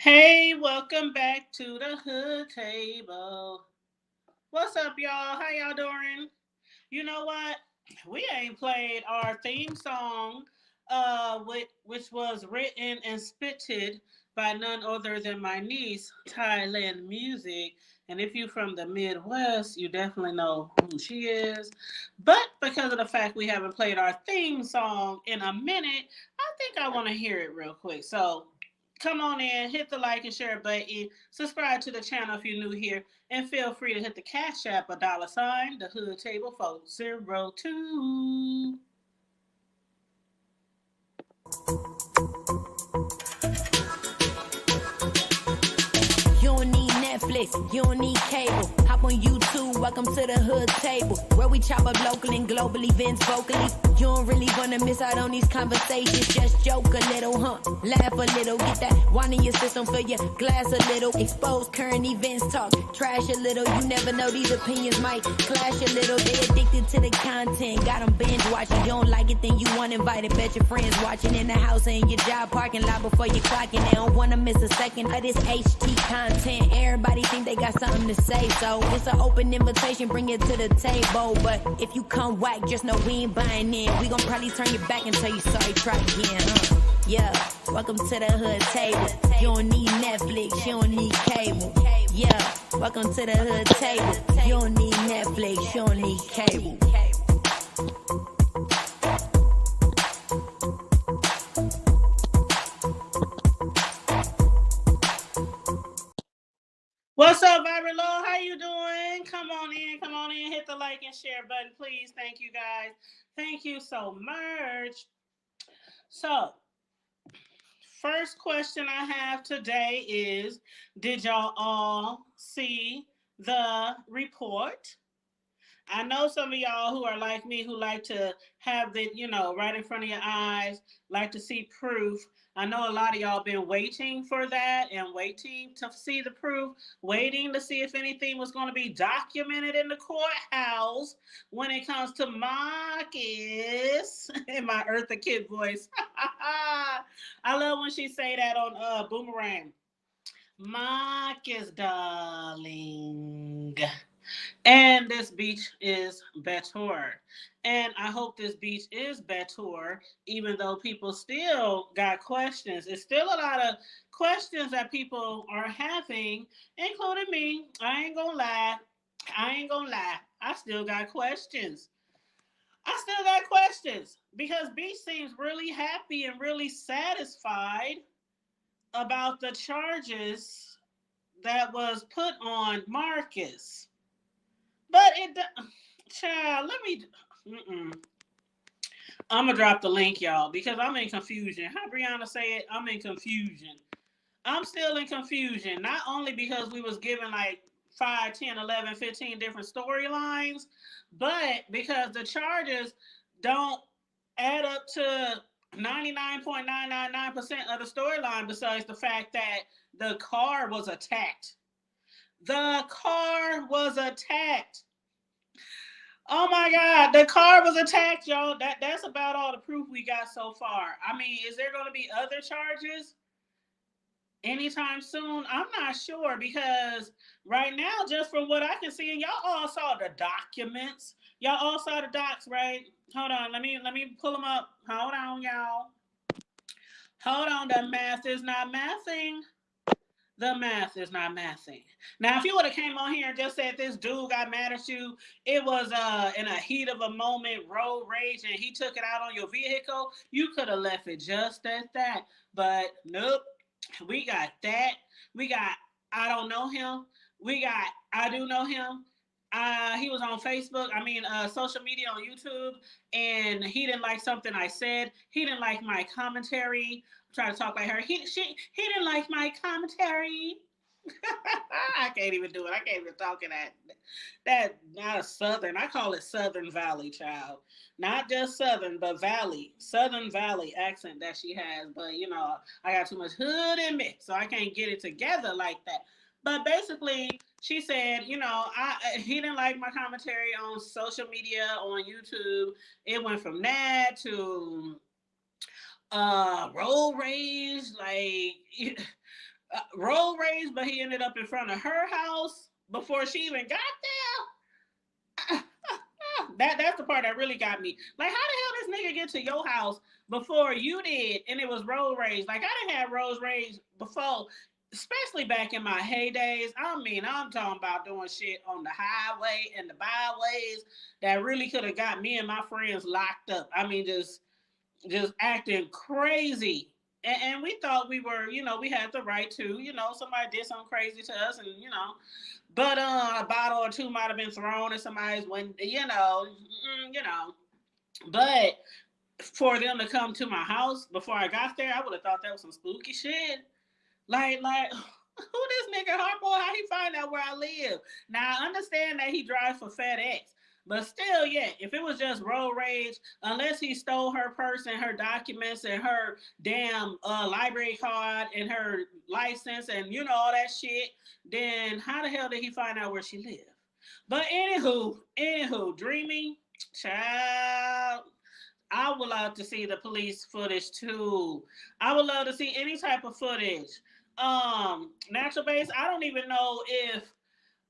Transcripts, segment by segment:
Hey, welcome back to the hood table. What's up, y'all? How y'all doing? You know what? We ain't played our theme song, which was written and spitted by none other than my niece, Thailand Music. And if you're from the Midwest, you definitely know who she is. But because of the fact we haven't played our theme song in a minute, I think I want to hear it real quick. So come on in, hit the like and share button, subscribe to the channel if you're new here, and feel free to hit the Cash App $, the Hood Table 402. You don't need Netflix, you don't need cable. Hop on YouTube, welcome to the hood table. Where we chop up local and global events vocally. You don't really wanna miss out on these conversations. Just joke a little, laugh a little. Get that wine in your system, fill your glass a little. Expose current events, talk trash a little. You never know, these opinions might clash a little. They addicted to the content, got them binge watching. You don't like it, then you want invited. Bet your friends watching in the house or in your job parking lot before you clocking. They don't wanna miss a second of this HT content. Everybody think they got something to say, so it's an open invitation, bring it to the table. But if you come whack, just know we ain't buying in. We gon' probably turn your back and tell you sorry, try again, Yeah, welcome to the hood table. You don't need Netflix, you don't need cable. Yeah, welcome to the hood table. You don't need Netflix, you don't need cable. What's up, Vibrant Law? How you doing? Come on in, hit the like and share button, please. Thank you, guys. Thank you so much. So, first question I have today is, did y'all all see the report? I know some of y'all who are like me who like to have it, right in front of your eyes, like to see proof. I know a lot of y'all been waiting for that and waiting to see the proof, waiting to see if anything was going to be documented in the courthouse when it comes to Marcus in my Eartha Kid voice. I love when she say that on Boomerang. Marcus, darling. And this beach is better. And I hope this beach is better, even though people still got questions. It's still a lot of questions that people are having, including me. I ain't gonna lie. I still got questions. Because Beach seems really happy and really satisfied about the charges that was put on Marcus. But child, let me. Mm-mm. I'm gonna drop the link, y'all, because I'm in confusion. How Brianna say it? I'm in confusion. I'm still in confusion. Not only because we was given like 5, 10, 11, 15 different storylines, but because the charges don't add up to 99.999% of the storyline. Besides the fact that the car was attacked. The car was attacked. Oh my God, the car was attacked, y'all. That's about all the proof we got so far. I mean, is there going to be other charges anytime soon? I'm not sure because right now, just from what I can see, and y'all all saw the documents. Y'all all saw the docs, right? Hold on, let me pull them up. Hold on, y'all. Hold on, the math is not mathing. The math is not mathing. Now, if you would have came on here and just said this dude got mad at you, it was in a heat of a moment, road rage, and he took it out on your vehicle, you could have left it just at that. But nope, we got that. We got I don't know him. We got I do know him. He was on Facebook, social media on YouTube, and he didn't like something I said. He didn't like my commentary. I'm trying to talk like her. He didn't like my commentary. I can't even do it. I can't even talk in that not a southern. I call it Southern Valley, child. Not just Southern, but Valley, Southern Valley accent that she has. But I got too much hood in me, so I can't get it together like that. But basically, she said, he didn't like my commentary on social media, on YouTube. It went from that to road rage, like road rage, but he ended up in front of her house before she even got there. That's the part that really got me. Like, how the hell this nigga get to your house before you did, and it was road rage? Like, I didn't have road rage before, especially back in my heydays. I mean, I'm talking about doing shit on the highway and the byways that really could have got me and my friends locked up. I mean, just acting crazy. And we thought we were, we had the right to, somebody did something crazy to us, and but a bottle or two might have been thrown at somebody's window, But for them to come to my house before I got there, I would have thought that was some spooky shit. Like, who this nigga Harpo? How he find out where I live? Now I understand that he drives for FedEx, but still, yeah, if it was just road rage, unless he stole her purse and her documents and her damn library card and her license and all that shit, then how the hell did he find out where she lived? But anywho, dreaming, child. I would love to see the police footage too. I would love to see any type of footage. Natural base. I don't even know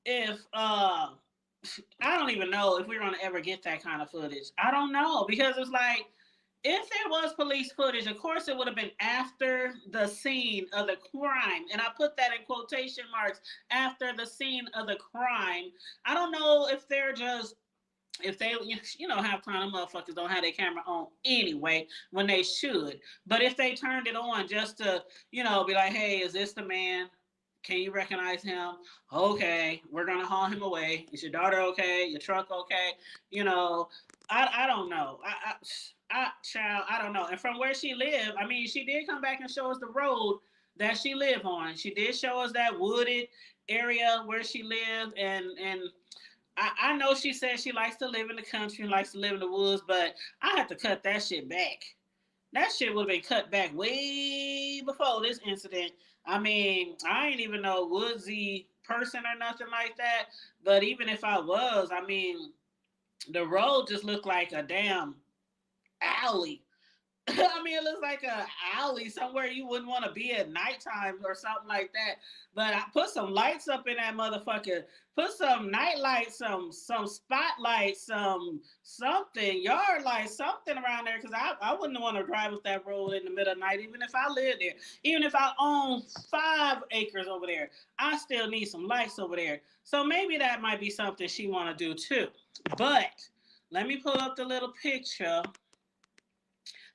if I don't even know if we're gonna ever get that kind of footage. I don't know, because it's like, if there was police footage, of course it would have been after the scene of the crime. And I put that in quotation marks, after the scene of the crime. I don't know if they're just, if they, half time motherfuckers don't have their camera on anyway when they should. But if they turned it on just to, be like, hey, is this the man? Can you recognize him? Okay, we're gonna haul him away. Is your daughter okay? Your truck okay? I don't know. Child, I don't know. And from where she lived, I mean, she did come back and show us the road that she lived on. She did show us that wooded area where she lived, and I know she said she likes to live in the country and likes to live in the woods, but I have to cut that shit back. That shit would have been cut back way before this incident. I mean, I ain't even no woodsy person or nothing like that. But even if I was, I mean, the road just looked like a damn alley. I mean, it looks like a alley somewhere you wouldn't want to be at nighttime or something like that. But I put some lights up in that motherfucker. Put some night lights, some spotlights, something, yard lights, something around there. Because I wouldn't want to drive up that road in the middle of the night, even if I lived there. Even if I own 5 acres over there, I still need some lights over there. So maybe that might be something she want to do too. But let me pull up the little picture.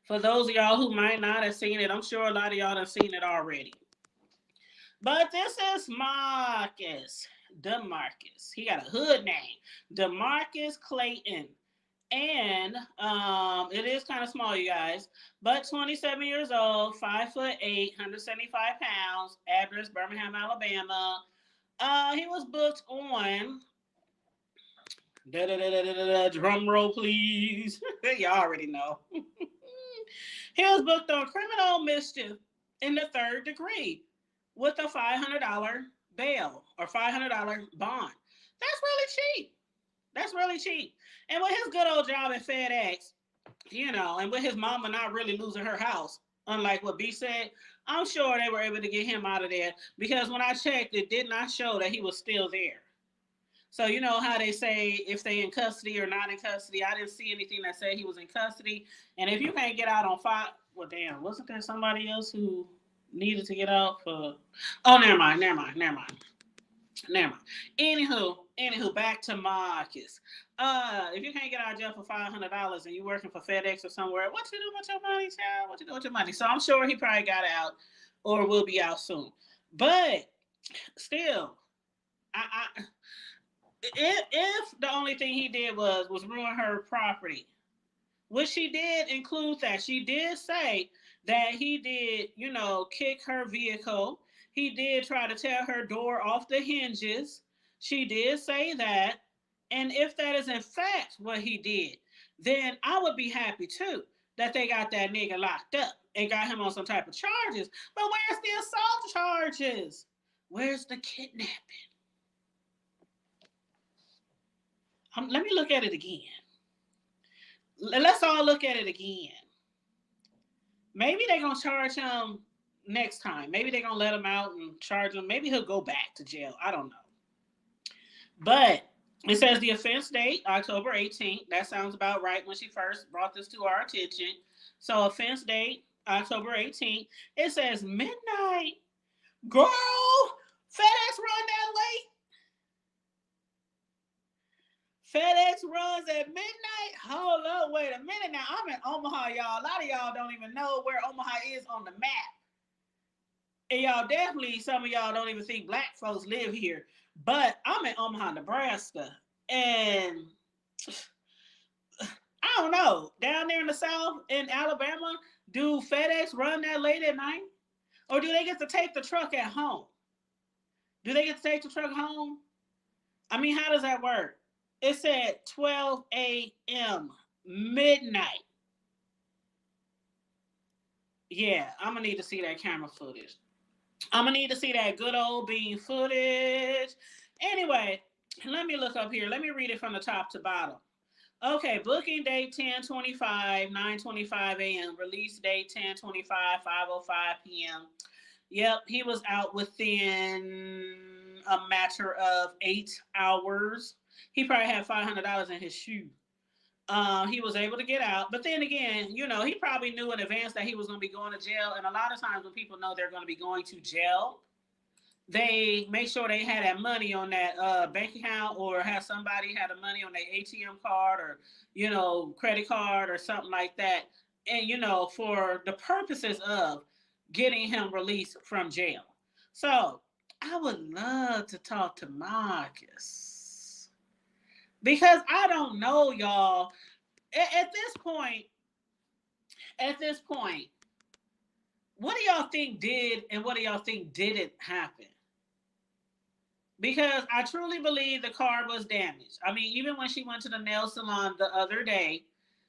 For those of y'all who might not have seen it, I'm sure a lot of y'all have seen it already. But this is DeMarkus. He got a hood name, DeMarkus Clayton. And it is kind of small, you guys. But 27 years old, 5'8", 175 pounds, address Birmingham, Alabama. He was booked on... Drum roll, please. Y'all already know. He was booked on criminal mischief in the 3rd degree with a $500 bail or $500 bond. That's really cheap. That's really cheap. And with his good old job at FedEx, and with his mama not really losing her house, unlike what B said, I'm sure they were able to get him out of there, because when I checked, it did not show that he was still there. So you know how they say if they in custody or not in custody? I didn't see anything that said he was in custody. And if you can't get out on file, well, damn, wasn't there somebody else who needed to get out for? Oh, never mind. Anywho, back to Marcus. If you can't get out of jail for $500 and you working for FedEx or somewhere, what you do with your money, child? What you do with your money? So I'm sure he probably got out or will be out soon. But still, if the only thing he did was ruin her property, which she did include that. She did say that he did, kick her vehicle. He did try to tear her door off the hinges. She did say that. And if that is in fact what he did, then I would be happy too that they got that nigga locked up and got him on some type of charges. But where's the assault charges? Where's the kidnapping? Let me look at it again. Let's all look at it again. Maybe they're going to charge him next time. Maybe they're gonna let him out and charge him. Maybe he'll go back to jail. I don't know. But it says the offense date, October 18th. That sounds about right when she first brought this to our attention. So offense date, October 18th. It says midnight. Girl, FedEx run that late. FedEx runs at midnight. Hold up, wait a minute now. I'm in Omaha, y'all. A lot of y'all don't even know where Omaha is on the map. And y'all definitely, some of y'all don't even think black folks live here. But I'm in Omaha, Nebraska. And I don't know. Down there in the South, in Alabama, do FedEx run that late at night? Or do they get to take the truck at home? Do they get to take the truck home? I mean, how does that work? It said 12 a.m. midnight. Yeah, I'm going to need to see that camera footage. I'm going to need to see that good old bean footage. Anyway, let me look up here. Let me read it from the top to bottom. Okay, booking date 10/25, 9:25 a.m. Release date 10/25, 5:05 p.m. Yep, he was out within a matter of 8 hours. He probably had $500 in his shoe. He was able to get out. But then again, you know, he probably knew in advance that he was going to be going to jail. And a lot of times when people know they're going to be going to jail, they make sure they had that money on that bank account, or have somebody had the money on their ATM card, or, you know, credit card or something like that. And, you know, for the purposes of getting him released from jail. So I would love to talk to Marcus, because I don't know, y'all. At this point, what do y'all think did and what do y'all think didn't happen? Because I truly believe the car was damaged. I mean, even when she went to the nail salon the other day,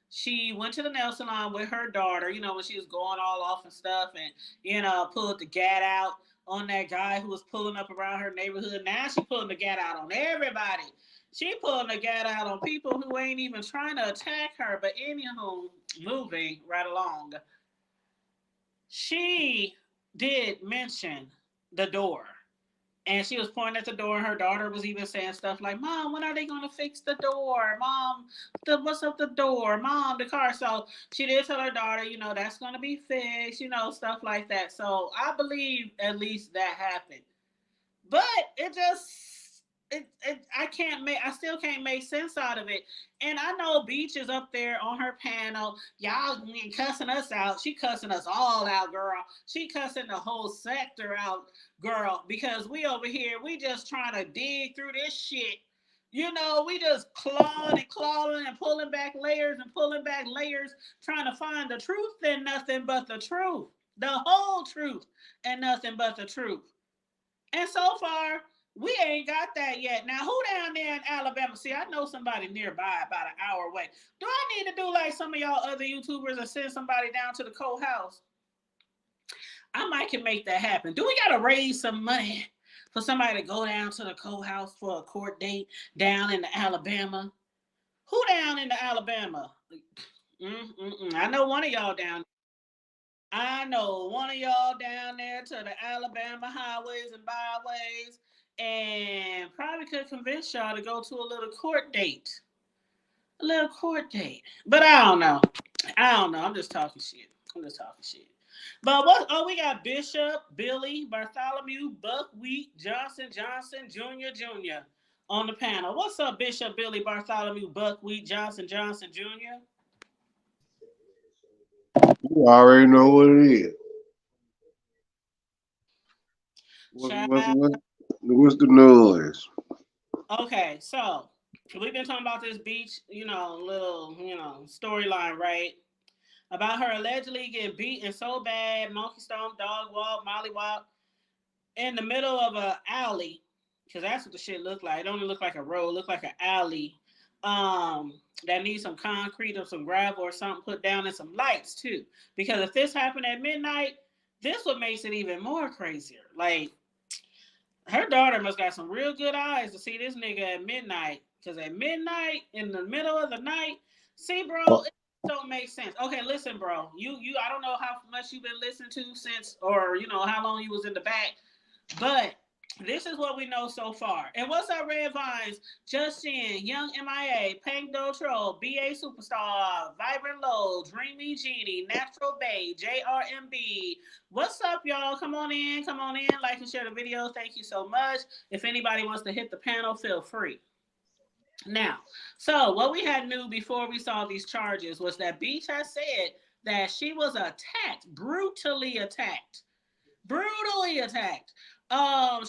she went to the nail salon with her daughter, you know, when she was going all off and stuff, and, you know, pulled the gat out on that guy who was pulling up around her neighborhood. Now she pulling the gat out on everybody. She pulling the gat out on people who ain't even trying to attack her. But anywho, moving right along, she did mention the door. And she was pointing at the door. Her daughter was even saying stuff like, Mom, when are they going to fix the door? Mom, what's up the door? Mom, the car. So she did tell her daughter, you know, that's going to be fixed, you know, stuff like that. So I believe at least that happened. But it just, I still can't make sense out of it. And I know Beach is up there on her panel. Y'all cussing us out. She cussing us all out, girl. She cussing the whole sector out, girl, because we over here, we just trying to dig through this shit. You know, we just clawing and pulling back layers, trying to find the truth and nothing but the truth. The whole truth and nothing but the truth. And so far, we ain't got that yet. Now, who down there in Alabama? See, I know somebody nearby, about an hour away. Do I need to do like some of y'all other YouTubers and send somebody down to the courthouse? I might can make that happen. Do we got to raise some money for somebody to go down to the courthouse for a court date down in the Alabama? Who down in the Alabama? I know one of y'all down. I know one of y'all down there to the Alabama highways and byways, and probably could convince y'all to go to a little court date. A little court date. But I don't know. I don't know. I'm just talking shit. But what? Oh, we got Bishop, Billy, Bartholomew, Buckwheat, Johnson, Jr. on the panel. What's up, Bishop, Billy, Bartholomew, Buckwheat, Johnson, Jr.? You already know what it is. What's the noise? Okay, so we've been talking about this Beach, little, storyline, right? About her allegedly getting beaten so bad, monkey stomp, dog walk, molly walk, in the middle of an alley, because that's what the shit looked like. It don't look like a road, it looked like an alley. That needs some concrete or some gravel or something put down, and some lights too. Because if this happened at midnight, this what makes it even more crazier. Like, her daughter must got some real good eyes to see this nigga at midnight. Because at midnight, in the middle of the night, see, bro, don't make sense. Okay, listen, bro. I don't know how much you've been listening to since, or how long you was in the back, but this is what we know so far. And what's up, Red Vines? Justin, Young MIA, Pink Do Troll, BA Superstar, Vibrant Low, Dreamy Genie, Natural Bay, JRMB. What's up, y'all? Come on in, like and share the video. Thank you so much. If anybody wants to hit the panel, feel free. Now, so what we had knew before we saw these charges was that Beach has said that she was attacked, brutally attacked.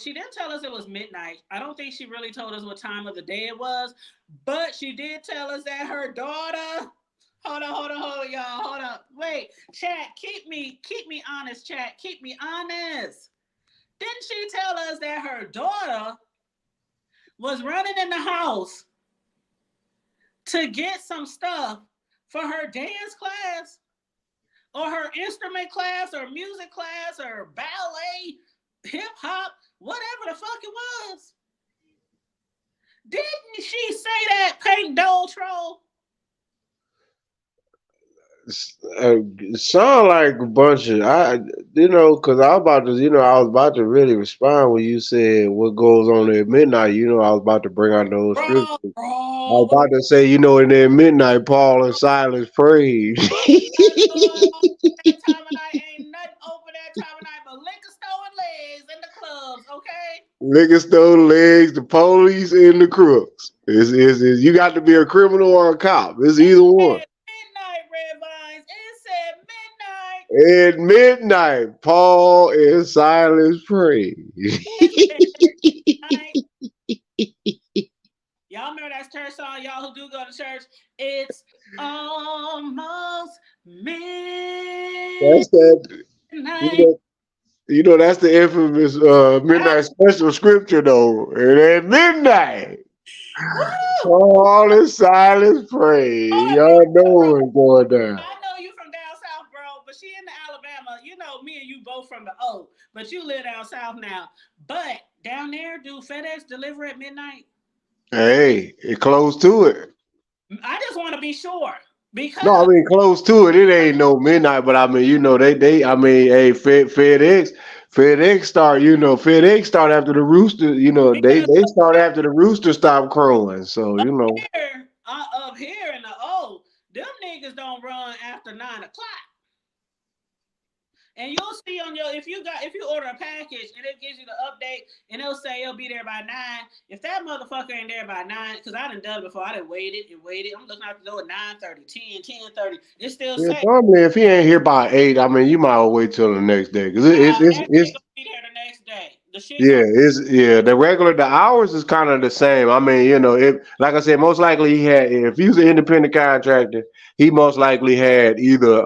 She didn't tell us it was midnight. I don't think she really told us what time of the day it was, but she did tell us that her daughter. Hold on, y'all. Hold up. Wait, chat, keep me honest, chat. Keep me honest. Didn't she tell us that her daughter was running in the house to get some stuff for her dance class or her instrument class or music class or ballet, hip hop, whatever the fuck it was? Didn't she say that, Pink Dole Troll? Sound like a bunch of because I was about to really respond when you said what goes on at midnight. I was about to bring out those scriptures. I was about to say, in that midnight, Paul and Silas prayed. That time of night ain't nothing open that time of night but liquor store and legs in the clubs, okay? Liquor store legs, the police, and the crooks. You got to be a criminal or a cop. It's either one. Midnight, Red Vines. It said midnight. At midnight, Paul and Silas prayed. Y'all remember that church song, y'all who do go to church? It's almost midnight. That's that. That's the infamous midnight special scripture, though. And at midnight, Paul and Silas prayed. Y'all know what's going down. I know you from down south, bro, but she in Alabama. Me and you both from the O, but you live down south now. But down there, do FedEx deliver at midnight? Hey, it close to it. I just want to be sure. Because no, I mean close to it. It ain't no midnight, but I mean, hey, FedEx start, FedEx start after the rooster, they start after the rooster stop crowing. So, up here in the O, them niggas don't run after 9 o'clock. And you'll see on if you order a package and it gives you the update and it'll say it'll be there by 9. If that motherfucker ain't there by 9, because I done it before, I done waited. I'm looking out the door at 9:30, 10:30. It's still safe. Normally, if he ain't here by 8, I mean, you might well wait till the next day because it's gonna be there the next day. The hours is kind of the same. I mean, if like I said, most likely if he was an independent contractor, he most likely had either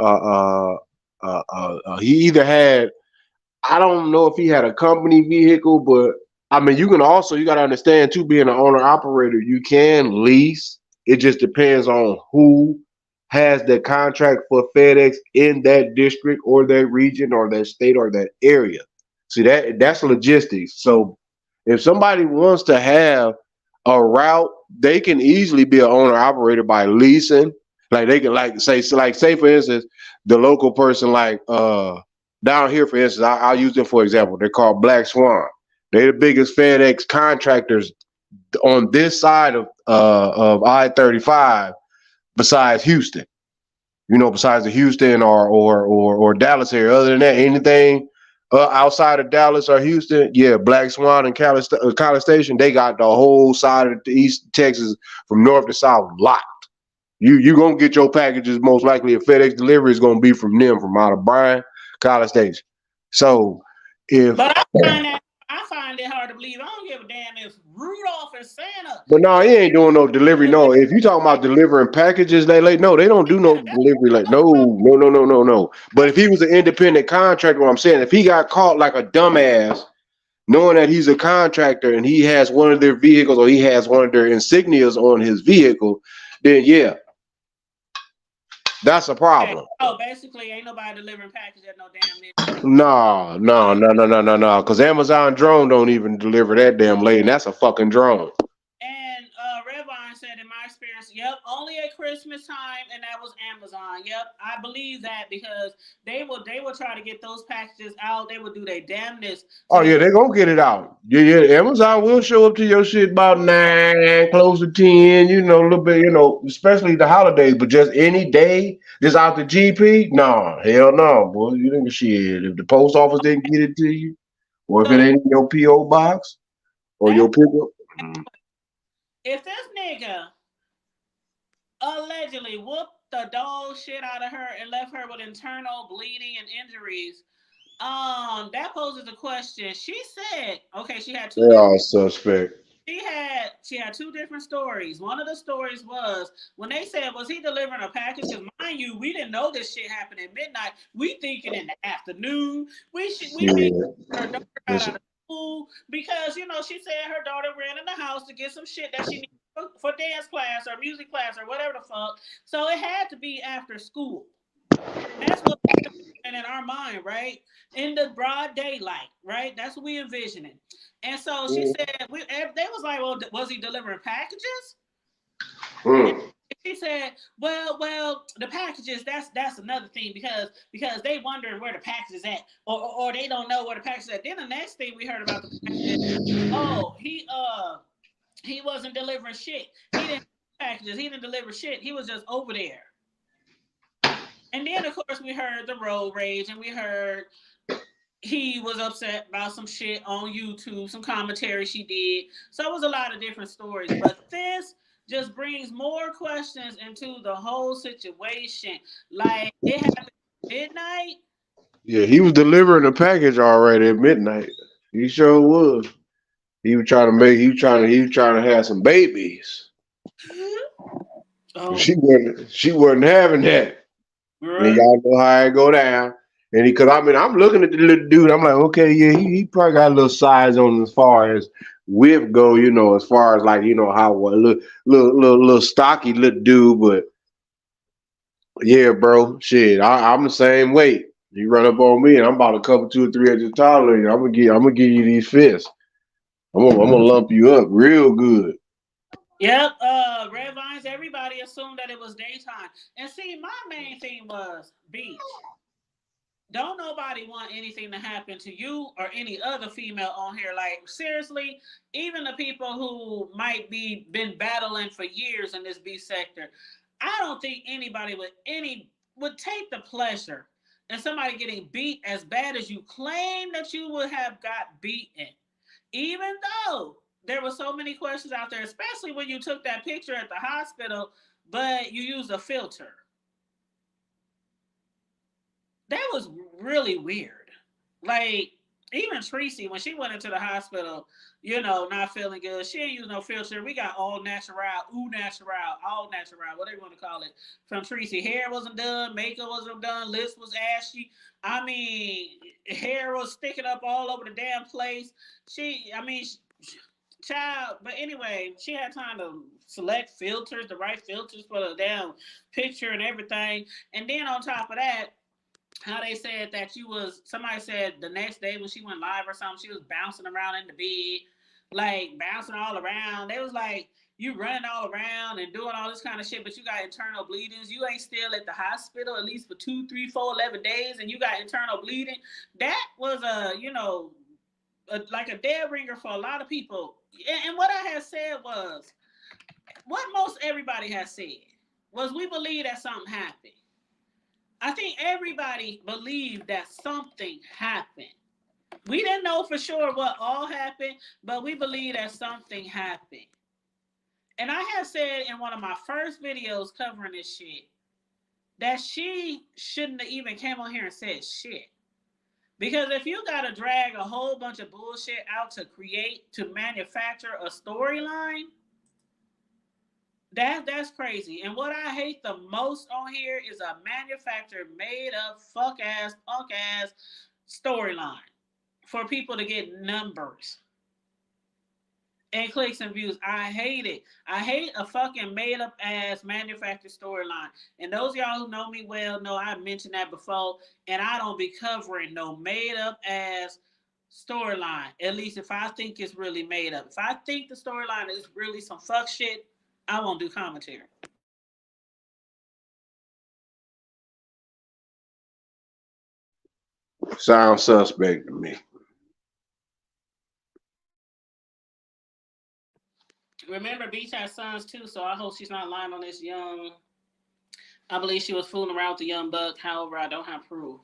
he either had, I don't know if he had a company vehicle, but I mean, you got to understand too, being an owner operator, you can lease. It just depends on who has the contract for FedEx in that district or that region or that state or that area. See, that's logistics. So if somebody wants to have a route, they can easily be an owner operator by leasing. Like they can say for instance, the local person down here, for instance, I'll use them for example. They're called Black Swan. They're the biggest FedEx contractors on this side of I-35 besides Houston. Besides the Houston or Dallas area. Other than that, anything outside of Dallas or Houston, Black Swan and College Station, they got the whole side of the East Texas from north to south locked. You gonna get your packages most likely. A FedEx delivery is gonna be from them, from out of Bryan, College Station. So but I find it hard to believe. I don't give a damn if Rudolph and Santa. But no, he ain't doing no delivery. No, if you talking about delivering packages, they don't do no delivery. No. But if he was an independent contractor, what I'm saying, if he got caught like a dumbass, knowing that he's a contractor and he has one of their vehicles or he has one of their insignias on his vehicle, then that's a problem. Okay. Oh, basically, ain't nobody delivering packages at no damn midnight. No. Because Amazon drone don't even deliver that damn late, and that's a fucking drone. And Redvine said in my experience. Yep, only at Christmas time, and that was Amazon. Yep, I believe that because they will try to get those packages out. They will do their damnness to Oh get yeah, they gonna get it out. Yeah. Amazon will show up to your shit about 9, close to 10. A little bit. Especially the holidays. But just any day, just out the GP. Nah, hell no, boy. You think shit. If the post office didn't get it to you, or if it so ain't in your PO box or that your pickup. if this nigga allegedly whooped the dog shit out of her and left her with internal bleeding and injuries. That poses a question. She said, okay, she had They two different are suspect. she had two different stories. One of the stories was when they said, was he delivering a package? Because mind you, we didn't know this shit happened at midnight. We thinking in the afternoon. We think Yeah. her daughter got Listen. out of school because she said her daughter ran in the house to get some shit that she needed for dance class or music class or whatever the fuck. So it had to be after school. That's what in our mind, right? In the broad daylight, right? That's what we envisioning. And so she said, they was like, well, was he delivering packages? And Mm. she said, well, the packages, that's another thing because they wondering where the package is at, or they don't know where the package is at. Then the next thing we heard about the packages, oh, he wasn't delivering shit. He didn't packages, he didn't deliver shit. He was just over there. And then, of course, we heard the road rage, and we heard he was upset about some shit on YouTube, some commentary she did. So it was a lot of different stories. But this just brings more questions into the whole situation. Like, it happened at midnight. Yeah, he was delivering a package already at midnight. He sure was. He was trying to have some babies. Oh, She wasn't having that. And right. y'all know how it go down. And because I'm looking at the little dude, I'm like, okay, yeah, he probably got a little size on him as far as width go, as far as like, how what little stocky little dude, but yeah, bro, shit, I'm the same weight. You run up on me, and I'm about a couple, 2 or 3 inches taller than you. I'm gonna give you these fists. I'm gonna lump you up real good. Yep, Red Vines, everybody assumed that it was daytime. And see, my main thing was beach. Don't nobody want anything to happen to you or any other female on here. Like seriously, even the people who might be been battling for years in this B sector, I don't think anybody would take the pleasure in somebody getting beat as bad as you claim that you would have got beaten. Even though there were so many questions out there, especially when you took that picture at the hospital, but you used a filter. That was really weird. Like even Tracy, when she went into the hospital, not feeling good, she ain't use no filter. We got all natural, all natural, whatever you want to call it. From Tracy, hair wasn't done, makeup wasn't done, lips was ashy. I mean, hair was sticking up all over the damn place. Child, but anyway, she had time to select filters, the right filters for the damn picture and everything. And then on top of that, how they said that somebody said the next day when she went live or something, she was bouncing around in the bed, like bouncing all around. They was like, you running all around and doing all this kind of shit, but you got internal bleedings. You ain't still at the hospital at least for 2, 3, 4, 11 days, and you got internal bleeding. That was like a dead ringer for a lot of people. And what I had said was, what most everybody has said was, we believe that something happened. I think everybody believed that something happened. We didn't know for sure what all happened, but we believe that something happened. And I have said in one of my first videos covering this shit that she shouldn't have even came on here and said shit. Because if you gotta drag a whole bunch of bullshit out to manufacture a storyline, that's crazy. And what I hate the most on here is a manufactured, made up, punk ass storyline for people to get numbers and clicks and views. I hate it. I hate a fucking made up ass manufactured storyline. And those of y'all who know me well know I mentioned that before. And I don't be covering no made up ass storyline. At least if I think it's really made up. If I think the storyline is really some fuck shit, I won't do commentary. Sounds suspect to me. Remember, Beach has sons too, so I hope she's not lying on this young. I believe she was fooling around with the young buck. However, I don't have proof.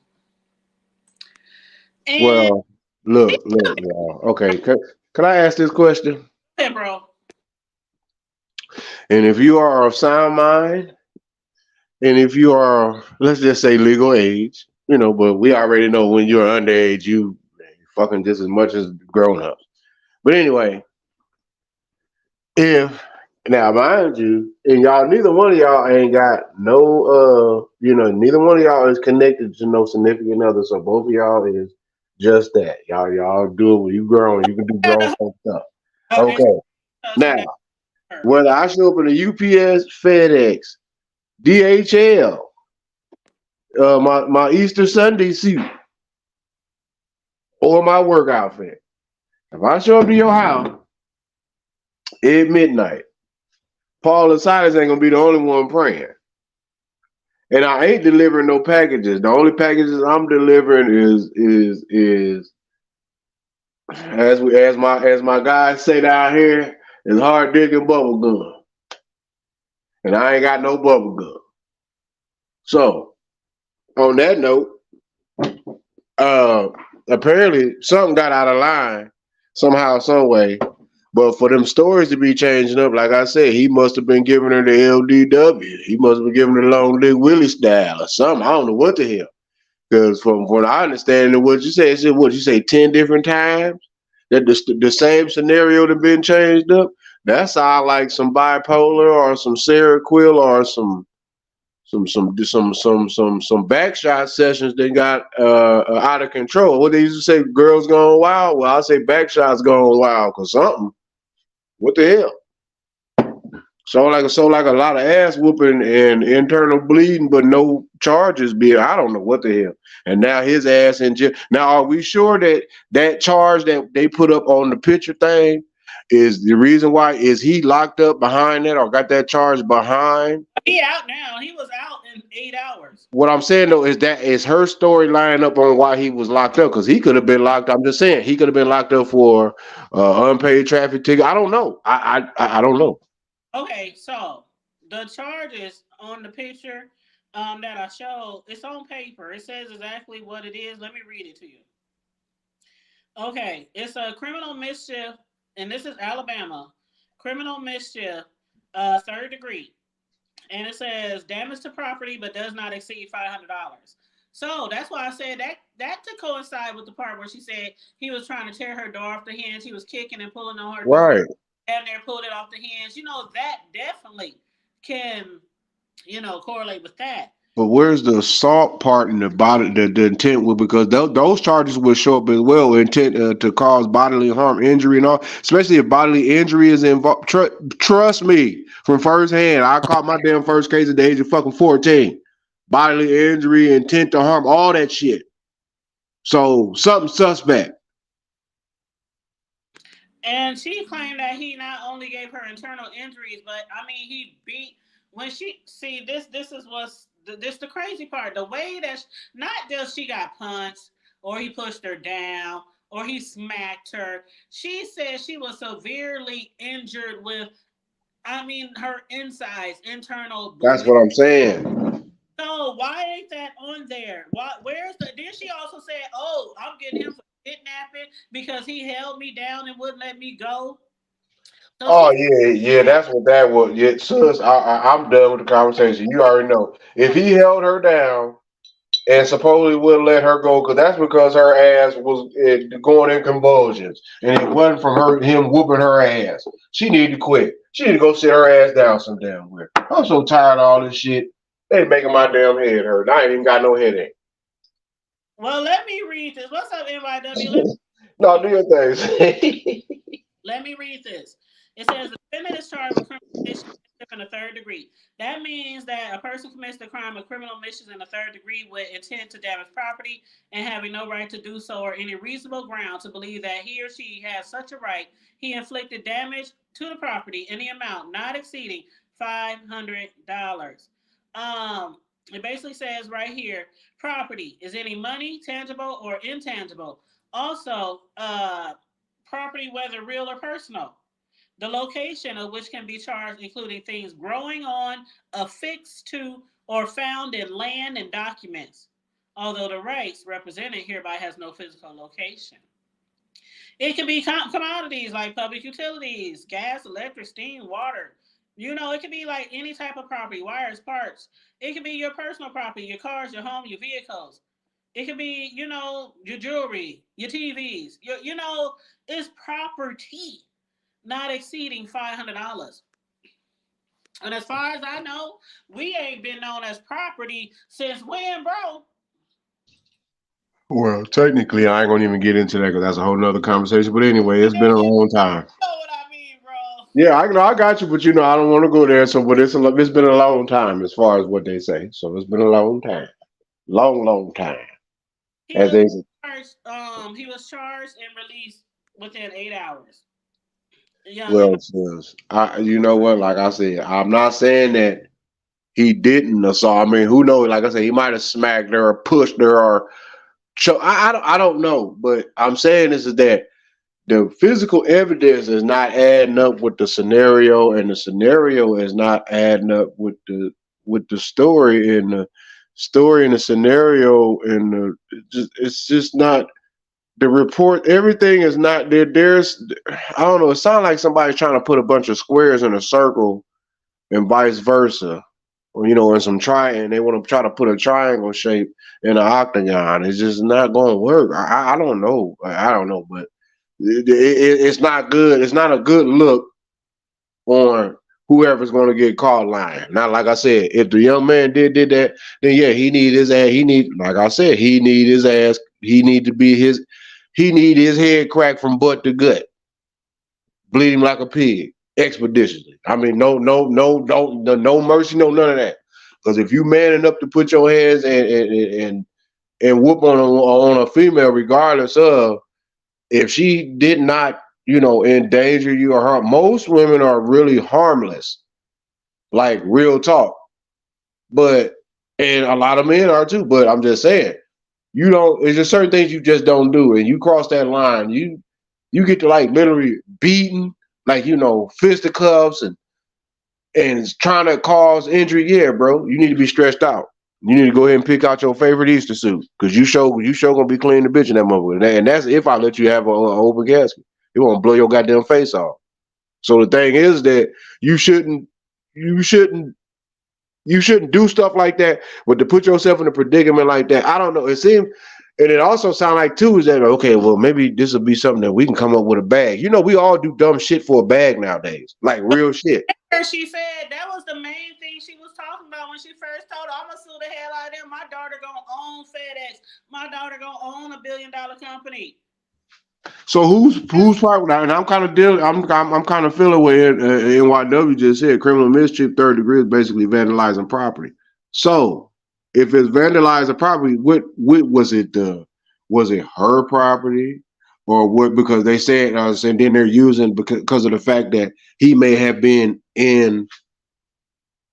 And Well, look, y'all. Okay, can I ask this question? hey, bro. And if you are of sound mind, and if you are, let's just say legal age, but we already know when you're underage, you fucking just as much as grown ups. But anyway, if now mind you, and y'all, neither one of y'all ain't got no, neither one of y'all is connected to no significant other. So both of y'all is just that. Y'all do it when you grown. You can do grown folk stuff. Okay, Okay. Now, whether I show up in a UPS, FedEx, DHL, my Easter Sunday suit, or my work outfit, if I show up to your house at midnight, Paul and Silas ain't gonna be the only one praying. And I ain't delivering no packages. The only packages I'm delivering is as my guys say down here, is hard digging bubble gum. And I ain't got no bubble gum. So on that note, apparently something got out of line somehow, some way. But for them stories to be changing up, like I said, he must have been giving her the LDW. He must have been giving her the long dick Willie style or something. I don't know what the hell. Because from what I understand, what you say, what you say, 10 different times that the same scenario that been changed up. That sound like some bipolar or some Seroquel or some backshot sessions that got out of control. What they used to say, girls going wild. Well, I say backshots going wild because something. What the hell? So like a lot of ass whooping and internal bleeding, but no charges being. I don't know what the hell. And now his ass in jail. Now, are we sure that charge that they put up on the picture thing is the reason why? Is he locked up behind that or got that charge behind? He out now. He was out in 8 hours. What I'm saying though is her story line up on why he was locked up, because he could have been locked. I'm just saying he could have been locked up for unpaid traffic ticket. I don't know. I don't know. Okay, so the charges on the picture that I showed, it's on paper. It says exactly what it is. Let me read it to you. Okay, it's a criminal mischief, and this is Alabama. Criminal mischief, third degree. And it says damage to property but does not exceed $500. So that's why I said that to coincide with the part where she said he was trying to tear her door off the hinge. He was kicking and pulling on her door. Right. And they're pulled it off the hinge. That definitely can, correlate with that. But where's the assault part and the intent with, because those charges will show up as well, intent to cause bodily harm, injury, and all. Especially if bodily injury is involved. Trust me, from firsthand, I caught my damn first case at the age of fucking 14. Bodily injury, intent to harm, all that shit. So something suspect. And she claimed that he not only gave her internal injuries, but he beat when she see this. This is what's this the crazy part. The way that not just she got punched or he pushed her down or he smacked her. She said she was severely injured with, her insides, internal bleeding. That's what I'm saying. So why ain't that on there? Where's the? Did she also say, "Oh, I'm getting him for kidnapping because he held me down and wouldn't let me go"? So Oh yeah, that's what that was. Yeah, sis, I'm done with the conversation. You already know. If he held her down and supposedly wouldn't let her go, that's because her ass was going in convulsions, and it wasn't from him whooping her ass. She need to quit. She need to go sit her ass down some damn where. I'm so tired of all this shit. They making my damn head hurt. I ain't even got no headache. well, let me read this. What's up, NYW? No, do your thing. Let me read this. It says the defendant is charged with criminal mischief in the third degree. That means that a person commits the crime of criminal mischief in the third degree with intent to damage property and having no right to do so or any reasonable ground to believe that he or she has such a right. He inflicted damage to the property in the amount not exceeding $500. It basically says right here, property is any money, tangible or intangible. Also, property whether real or personal. The location of which can be charged, including things growing on, affixed to, or found in land and documents, although the rights represented hereby has no physical location. It can be commodities like public utilities, gas, electric, steam, water. It can be like any type of property, wires, parts. It can be your personal property, your cars, your home, your vehicles. It could be, your jewelry, your TVs. It's property not exceeding $500. And as far as I know, we ain't been known as property since when, bro? Well, technically, I ain't gonna even get into that because that's a whole nother conversation. But anyway, it's been a You long time. know what I mean, bro. Yeah, I know I got you, but I don't want to go there. So, but it's been a long time as far as what they say. So it's been a long time, long time. He As was they say. charged. He was charged and released within 8 hours. The young man. Well, sis, you know what? Like I said, I'm not saying that he didn't assault. I mean, who knows? Like I said, he might have smacked her or pushed her or I don't know. But I'm saying this is that the physical evidence is not adding up with the scenario, and the scenario is not adding up with the story and the story and the scenario and it's just not the report. Everything is not there. There's I don't know. It sounds like somebody's trying to put a bunch of squares in a circle and vice versa. Or, in some triangle, they want to try to put a triangle shape in an octagon. It's just not going to work. I don't know. I don't know, but it's not good. It's not a good look on whoever's going to get caught lying. Now, like I said, if the young man did that, then yeah, he need his ass. He need, like I said, he need his ass. He need to be his. He need his head cracked from butt to gut, bleeding like a pig, expeditiously. I mean, no mercy, no none of that. Because if you man enough to put your hands and whoop on a female, regardless of if she did not, endanger you or harm. Most women are really harmless, like real talk. But and a lot of men are too. But I'm just saying, you don't. There's just certain things you just don't do, and you cross that line, you get to like literally beating, like fisticuffs and trying to cause injury. Yeah, bro, you need to be stressed out. You need to go ahead and pick out your favorite Easter suit because you sure gonna be cleaning the bitch in that motherfucker. And that's if I let you have an open casket. It won't blow your goddamn face off. So the thing is that you shouldn't you shouldn't you shouldn't do stuff like that. But to put yourself in a predicament like that, I don't know. It seemed, and it also sounds like too is that okay? Well, maybe this will be something that we can come up with a bag. We all do dumb shit for a bag nowadays, like real shit. She said that was the main thing she was talking about when she first told her, I'm gonna sue the hell out of them. My daughter gonna own FedEx. My daughter gonna own $1 billion company. So who's part? And I'm kind of dealing. I'm kind of feeling what NYW just said. Criminal mischief, third degree is basically vandalizing property. So if it's vandalizing property, what was it? Was it her property, or what? Because they said, and then they're using because of the fact that he may have been in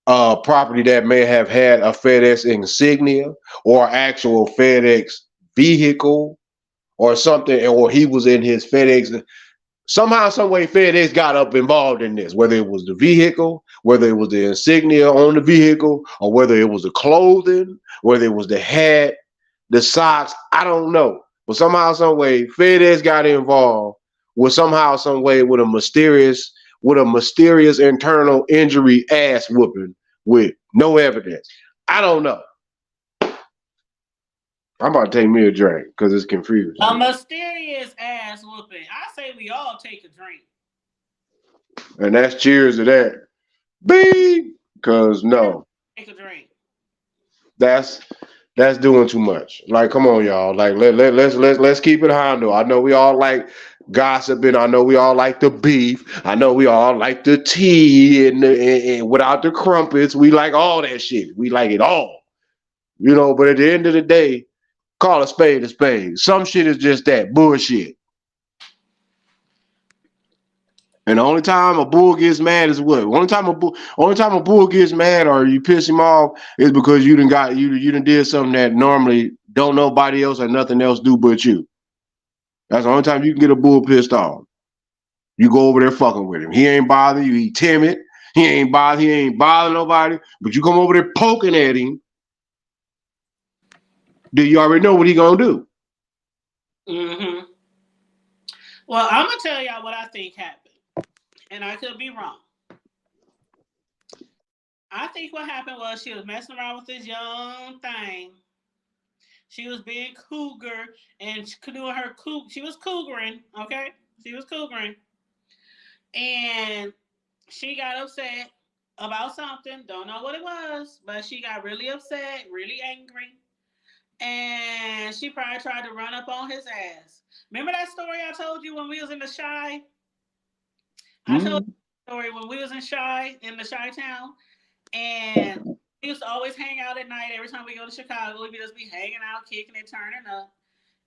property that may have had a FedEx insignia or actual FedEx vehicle or something, or he was in his FedEx. Somehow, some way, FedEx got up involved in this, whether it was the vehicle, whether it was the insignia on the vehicle, or whether it was the clothing, whether it was the hat, the socks. I don't know. But somehow, some way, FedEx got involved with somehow, some way with a mysterious internal injury ass whooping with no evidence. I don't know. I'm about to take me a drink because it's confusing. A mysterious ass whooping. I say we all take a drink. And that's cheers to that. Beep. Because no. Take a drink. That's doing too much. Like, come on, y'all. Like let's keep it Hondo. I know we all like gossiping. I know we all like the beef. I know we all like the tea and without the crumpets. We like all that shit. We like it all. But at the end of the day, call a spade a spade. Some shit is just that bullshit. And the only time a bull gets mad is what? Only time a bull gets mad or you piss him off is because you done did something that normally don't nobody else or nothing else do but you. That's the only time you can get a bull pissed off. You go over there fucking with him. He ain't bothering you. He timid. He ain't bothering nobody. But you come over there poking at him. Do you already know what he gonna do? Mm-hmm. Well, I'm gonna tell y'all what I think happened, and I could be wrong. I think what happened was she was messing around with this young thing. She was being cougar and doing her she was cougaring, okay? She was cougaring. And she got upset about something. Don't know what it was, but she got really upset, really angry. And she probably tried to run up on his ass. Remember that story I told you when we was in the Chi? I told you the story when we was in the Chi town. And we used to always hang out at night. Every time we go to Chicago, we'd just be hanging out, kicking it, turning up.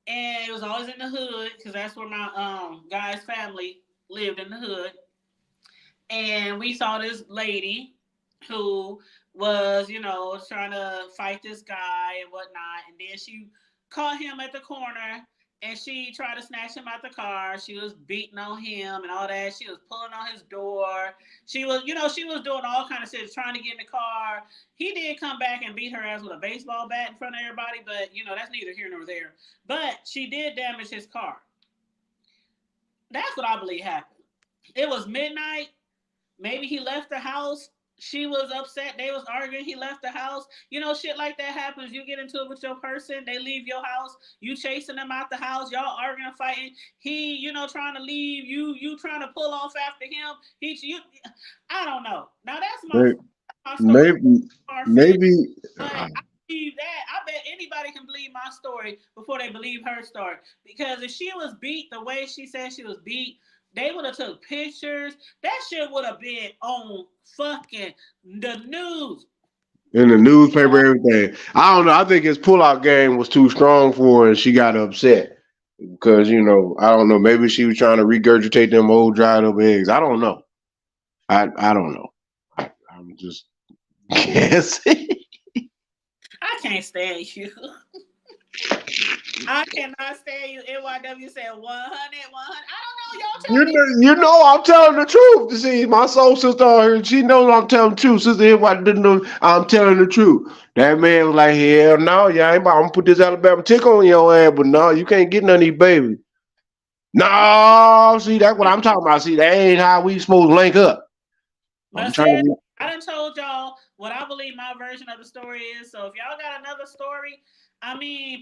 And it was always in the hood because that's where my guy's family lived, in the hood. And we saw this lady who was, trying to fight this guy and whatnot. And then she caught him at the corner and she tried to snatch him out the car. She was beating on him and all that. She was pulling on his door. She was, she was doing all kind of shit, trying to get in the car. He did come back and beat her ass with a baseball bat in front of everybody, but, that's neither here nor there. But she did damage his car. That's what I believe happened. It was midnight. Maybe he left the house. She was upset. They was arguing. He left the house. Shit like that happens. You get into it with your person. They leave your house. You chasing them out the house. Y'all arguing, fighting. He, trying to leave. You trying to pull off after him. I don't know. Now that's my story. Maybe. But I believe that. I bet anybody can believe my story before they believe her story. Because if she was beat the way she said she was beat, they would have took pictures. That shit would have been on fucking the news. In the newspaper, everything. I don't know. I think his pullout game was too strong for her and she got upset. Because, I don't know. Maybe she was trying to regurgitate them old dried up eggs. I don't know. I don't know. I'm just guessing. I can't stand you. I cannot stand you. NYW said 100. I don't know. Y'all tell me. I'm telling the truth. You see, my soul sister out here, she knows I'm telling the truth. Sister NYW didn't know I'm telling the truth. That man was like, hell no, y'all ain't about, I'm gonna put this Alabama tick on your ass, but no, you can't get none of these babies. No, see, that's what I'm talking about. See, that ain't how we supposed to link up. I done told y'all what I believe my version of the story is. So if y'all got another story,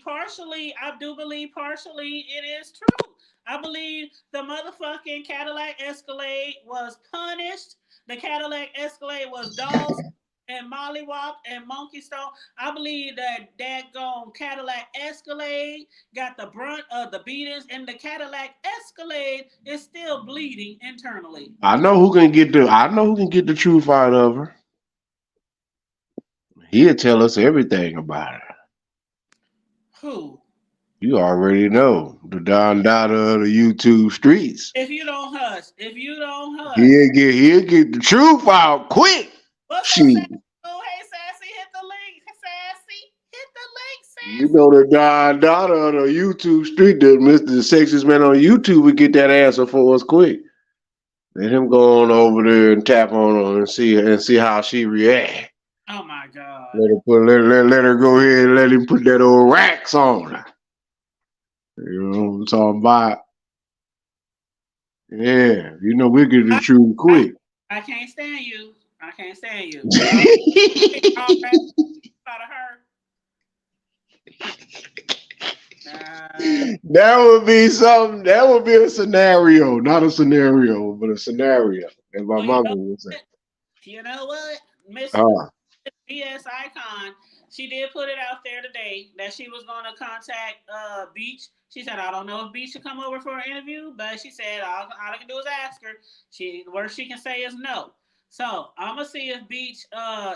partially, I do believe partially it is true. I believe the motherfucking Cadillac Escalade was punished. The Cadillac Escalade was dogs and mollywop and monkey stone. I believe that daggone Cadillac Escalade got the brunt of the beatings, and the Cadillac Escalade is still bleeding internally. I know who can get the truth out of her. He'll tell us everything about it. Who? You already know. The Don Dada of the YouTube streets. If you don't hush. He'll get the truth out quick. What's up, Sassy? Oh, hey, Sassy, hit the link. Sassy. You know the Don Dada of the YouTube street, the Mr. Sexiest Man on YouTube would get that answer for us quick. Let him go on over there and tap on her and see how she react. Oh my God! Let her go ahead and let him put that old racks on her. You know what I'm talking about? Yeah, we'll get the truth quick. I can't stand you. That would be something. That would be a scenario, not a scenario, but a scenario. That my mama would say. You know what, Miss BS Icon she did put it out there today that she was going to contact Beach. She said, I don't know if Beach should come over for an interview, but she said all I can do is ask her. The worst she can say is no. So I'm gonna see if Beach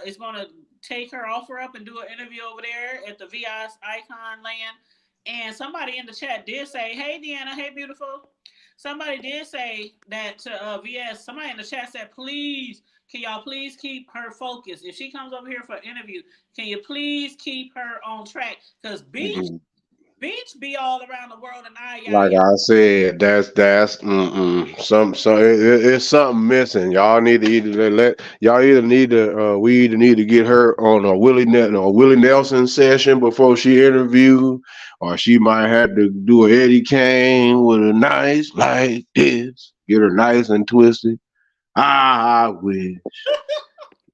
is gonna take her offer up and do an interview over there at the VI's Icon Land. And somebody in the chat did say, "Hey Deanna, hey beautiful." Somebody did say that to VS. Somebody in the chat said, "Please, can y'all please keep her focused? If she comes over here for an interview, can you please keep her on track? Because Beach be all around the world and Like I said, that's it's something missing. Y'all need to either y'all either need to we either need to get her on a Willie Nelson session before she interview, or she might have to do an Eddie Kane with a nice like this, get her nice and twisted. I wish,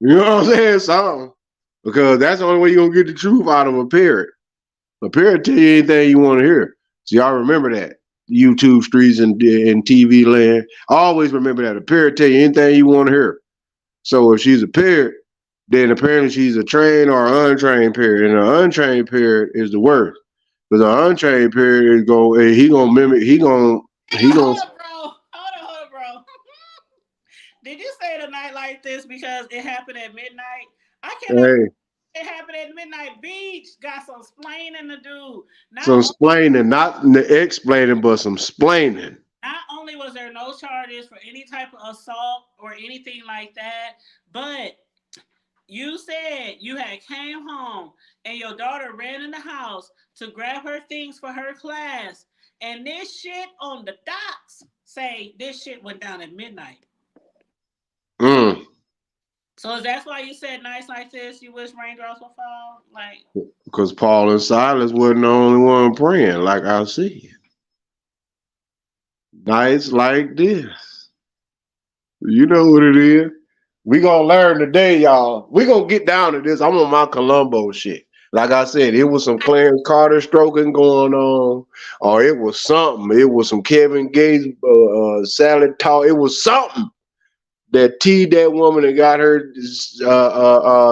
you know what I'm saying, something, because that's the only way you're gonna get the truth out of a parrot. A parrot tell you anything you want to hear. So y'all remember that. YouTube streets and TV land. Always remember that. A parrot tell you anything you want to hear. So if she's a parrot, then apparently she's a trained or untrained parrot. And an untrained parrot is the worst. Because an untrained parrot is he gonna mimic, Hold up, bro. Hold up, bro. Did you say it a night like this because it happened at midnight? I cannot. hey, It happened at midnight. Beach got some splaining to do. some splaining, not explaining, but some splaining. Not only was there no charges for any type of assault or anything like that, but you said you had came home and your daughter ran in the house to grab her things for her class, and this shit on the docs say this shit went down at midnight. So that's why you said nights like this, you wish raindrops would fall? Like, because Paul and Silas wasn't the only one praying, like I said. Nights like this. You know what it is. We gonna learn today, y'all. We gonna get down to this. I'm on my Columbo shit. Like I said, it was some Clarence Carter stroking going on, or it was something. It was some Kevin Gates salad talk. It was something that teed that woman and got her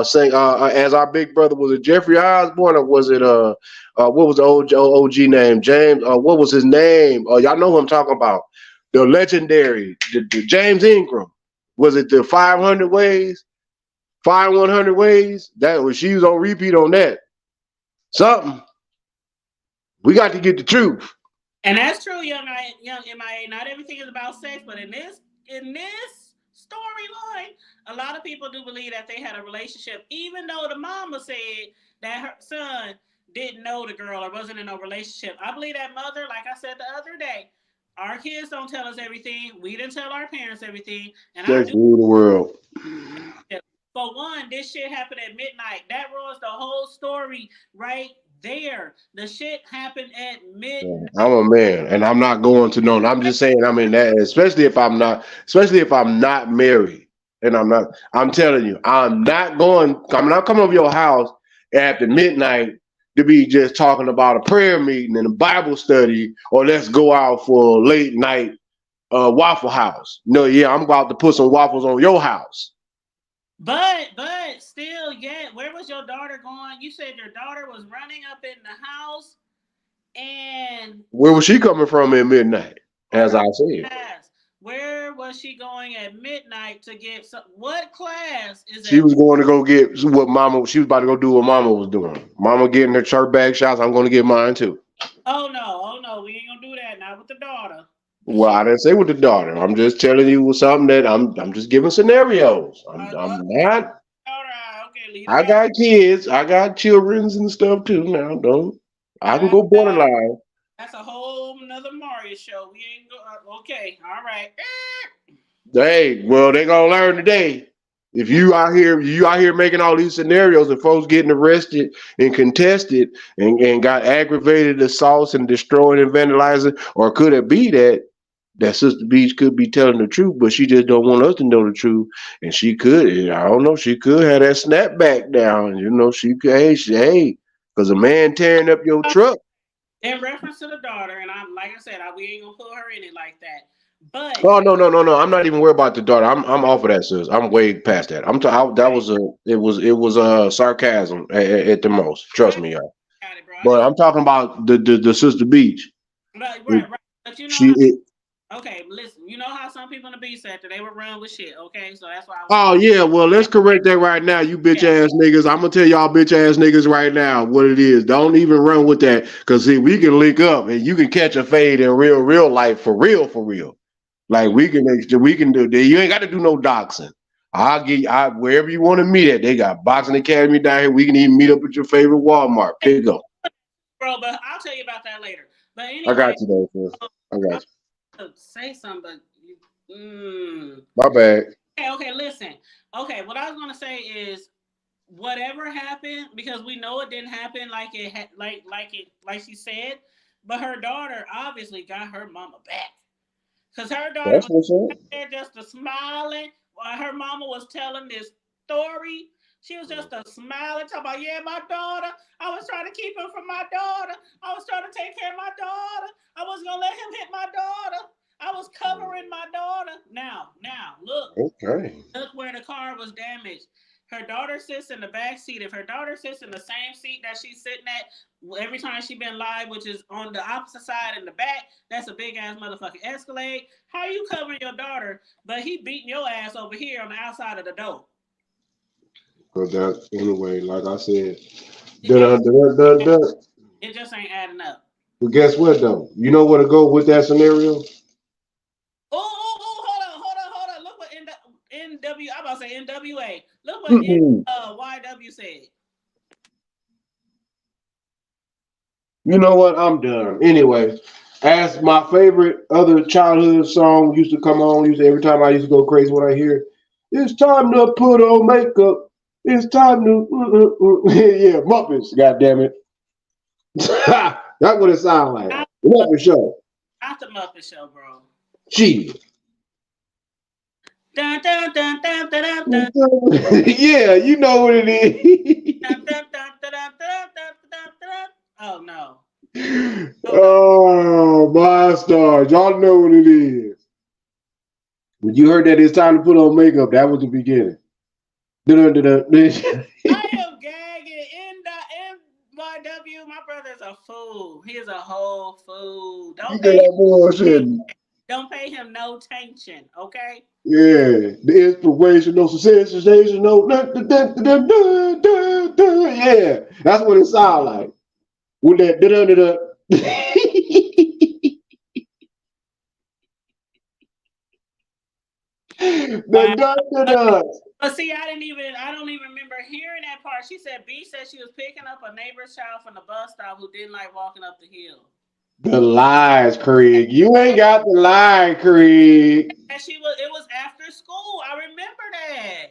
saying, as our big brother, was it Jeffrey Osborne, or was it what was the OG name? James, what was his name? Y'all know who I'm talking about. The legendary, the James Ingram. Was it the 500 ways? 100 ways? That was, she was on repeat on that. Something. We got to get the truth. And that's true, young MIA. Not everything is about sex, but in this storyline, a lot of people do believe that they had a relationship, even though the mama said that her son didn't know the girl or wasn't in a relationship. I believe that mother, like I said the other day, our kids don't tell us everything. We didn't tell our parents everything. And that's I do the world. For one, this shit happened at midnight. That ruins the whole story right there. The shit happened at midnight. I'm a man, and I'm not going to know. I'm just saying, I mean that, especially if I'm not married, and I'm telling you, I'm not coming over your house after midnight to be just talking about a prayer meeting and a Bible study, or let's go out for a late night Waffle House. No, yeah, I'm about to put some waffles on your house. But still, yeah, where was your daughter going? You said your daughter was running up in the house, and where was she coming from at midnight? As I said, where was she going at midnight to get some? What class is it? She was going to go get what Mama. She was about to go do what Mama was doing. Mama getting her church bag shots. I'm going to get mine too. Oh no, we ain't gonna do that. Not with the daughter. Well, I didn't say with the daughter. I'm just telling you something that I'm just giving scenarios. I'm not. Okay, I got kids. I got childrens and stuff too. Now, I can go borderline. That's a whole nother Mario show. We ain't go. Okay, all right. Hey, well, they gonna learn today. If you out here making all these scenarios and folks getting arrested and contested and got aggravated assaults and destroying and vandalizing, or could it be that Sister Beach could be telling the truth, but she just don't want us to know the truth, and she could, I don't know, she could have that snapback down, she could, hey, because a man tearing up your truck. In reference to the daughter, and I'm like I said, we ain't gonna put her in it like that. But Oh no! I'm not even worried about the daughter. I'm off of that, sis. I'm way past that. That right, was sarcasm at the most. Trust I me, y'all. got it, bro. I But just I'm talking about the Sister Beach. right. But you know She how it, okay, listen, you know how some people in the B sector they would run with shit, okay? So that's why I was Oh yeah, well let's correct that right now, you bitch yeah. ass niggas. I'm gonna tell y'all bitch ass niggas right now what it is. Don't even run with that, cause see we can link up and you can catch a fade in real life for real. Like Mm, we can do. You ain't got to do no doxing. I'll get wherever you want to meet at. They got boxing academy down here. We can even meet up at your favorite Walmart. Pick up. bro, but I'll tell you about that later. But I got anyway, you though, sis. I I got was you. gonna say something, but My bad. okay, listen. Okay, what I was gonna say is whatever happened because we know it didn't happen like she said, but her daughter obviously got her mama back because her daughter That's was what's up. there just a smiling while her mama was telling this story. She was just a smiling, talking about, yeah, my daughter. I was trying to keep him from my daughter. I was trying to take care of my daughter. I wasn't gonna let him hit my daughter. I was covering my daughter. Now, Okay. look where the car was damaged. Her daughter sits in the back seat. If her daughter sits in the same seat that she's sitting at every time she been live, which is on the opposite side in the back, that's a big ass motherfucking Escalade. How you covering your daughter, but he beating your ass over here on the outside of the door? Cause that anyway, like I said, It, dun, dun, dun, dun, dun. it just ain't adding up. But guess what though? You know where to go with that scenario? Hold on. Look what NW. I'm about to say NWA. Look what Mm-mm. YW said. You know what? I'm done. Anyway, as my favorite other childhood song used to come on, every time I used to go crazy when I hear it, it's time to put on makeup. It's time to yeah, Muppets, god damn it. That's what it sounds like. Not, Muppet show. not the Muppet Show, bro. Gee. Dun, dun, dun, dun, dun, dun, dun. Yeah, you know what it Dun, is. dun, dun, dun, dun, dun, dun, dun, dun. Oh no. Oh no. Oh, my stars. Y'all know what it is. When you heard that it's time to put on makeup, that was the beginning. Dun-dun-dun-dun. I am gagging in the NYW. My brother's a fool. He is a whole fool. You get that bullshit. Don't pay him no attention, okay? Yeah, the inspirational, sensational. Yeah, that's what it sounds like. With that. Wow. The But see, I don't even remember hearing that part. She said B said she was picking up a neighbor's child from the bus stop who didn't like walking up the hill. the lies, Craig. You ain't And got the lie, Craig. it was after school. I remember that.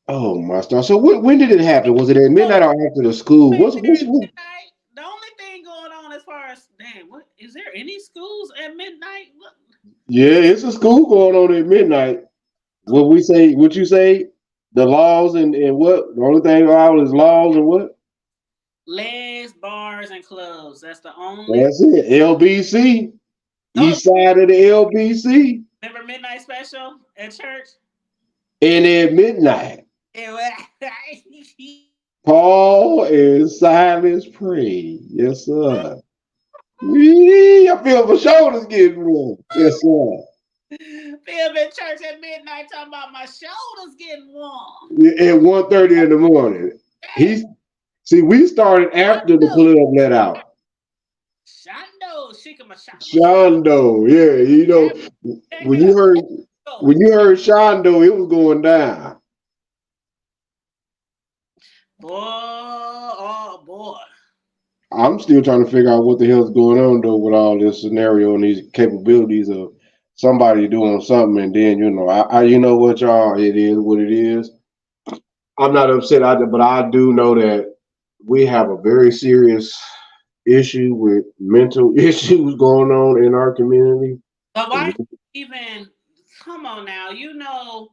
Oh my star. So when did it happen? Was it at Oh, midnight or after the school? there What's at midnight. The only thing going on as far as damn, what is there any schools at midnight? What? yeah, it's a school going on at midnight. What we say, what you say, the laws and what? The only thing out is laws and what? Legs, bars, and clubs. That's the only. That's it. LBC. Oh, East side of the LBC. remember midnight special at church? And at midnight, It was, Paul and Silas prayed. Yes, sir. I feel my shoulders getting warm. Yes, sir. Film in church at midnight talking about my shoulders getting warm. At 1:30 in the morning. Hey, We started after the Shondo, club let out. Shondo, Shikama Shakama Shondo, yeah, when you heard Shando. when you heard Shondo, it was going down. Boy, oh boy. I'm still trying to figure out what the hell's going on though with all this scenario and these capabilities of somebody doing something, and then you know what, y'all, it is what it is. I'm not upset, but I do know that we have a very serious issue with mental issues going on in our community. But why even come on now? You know,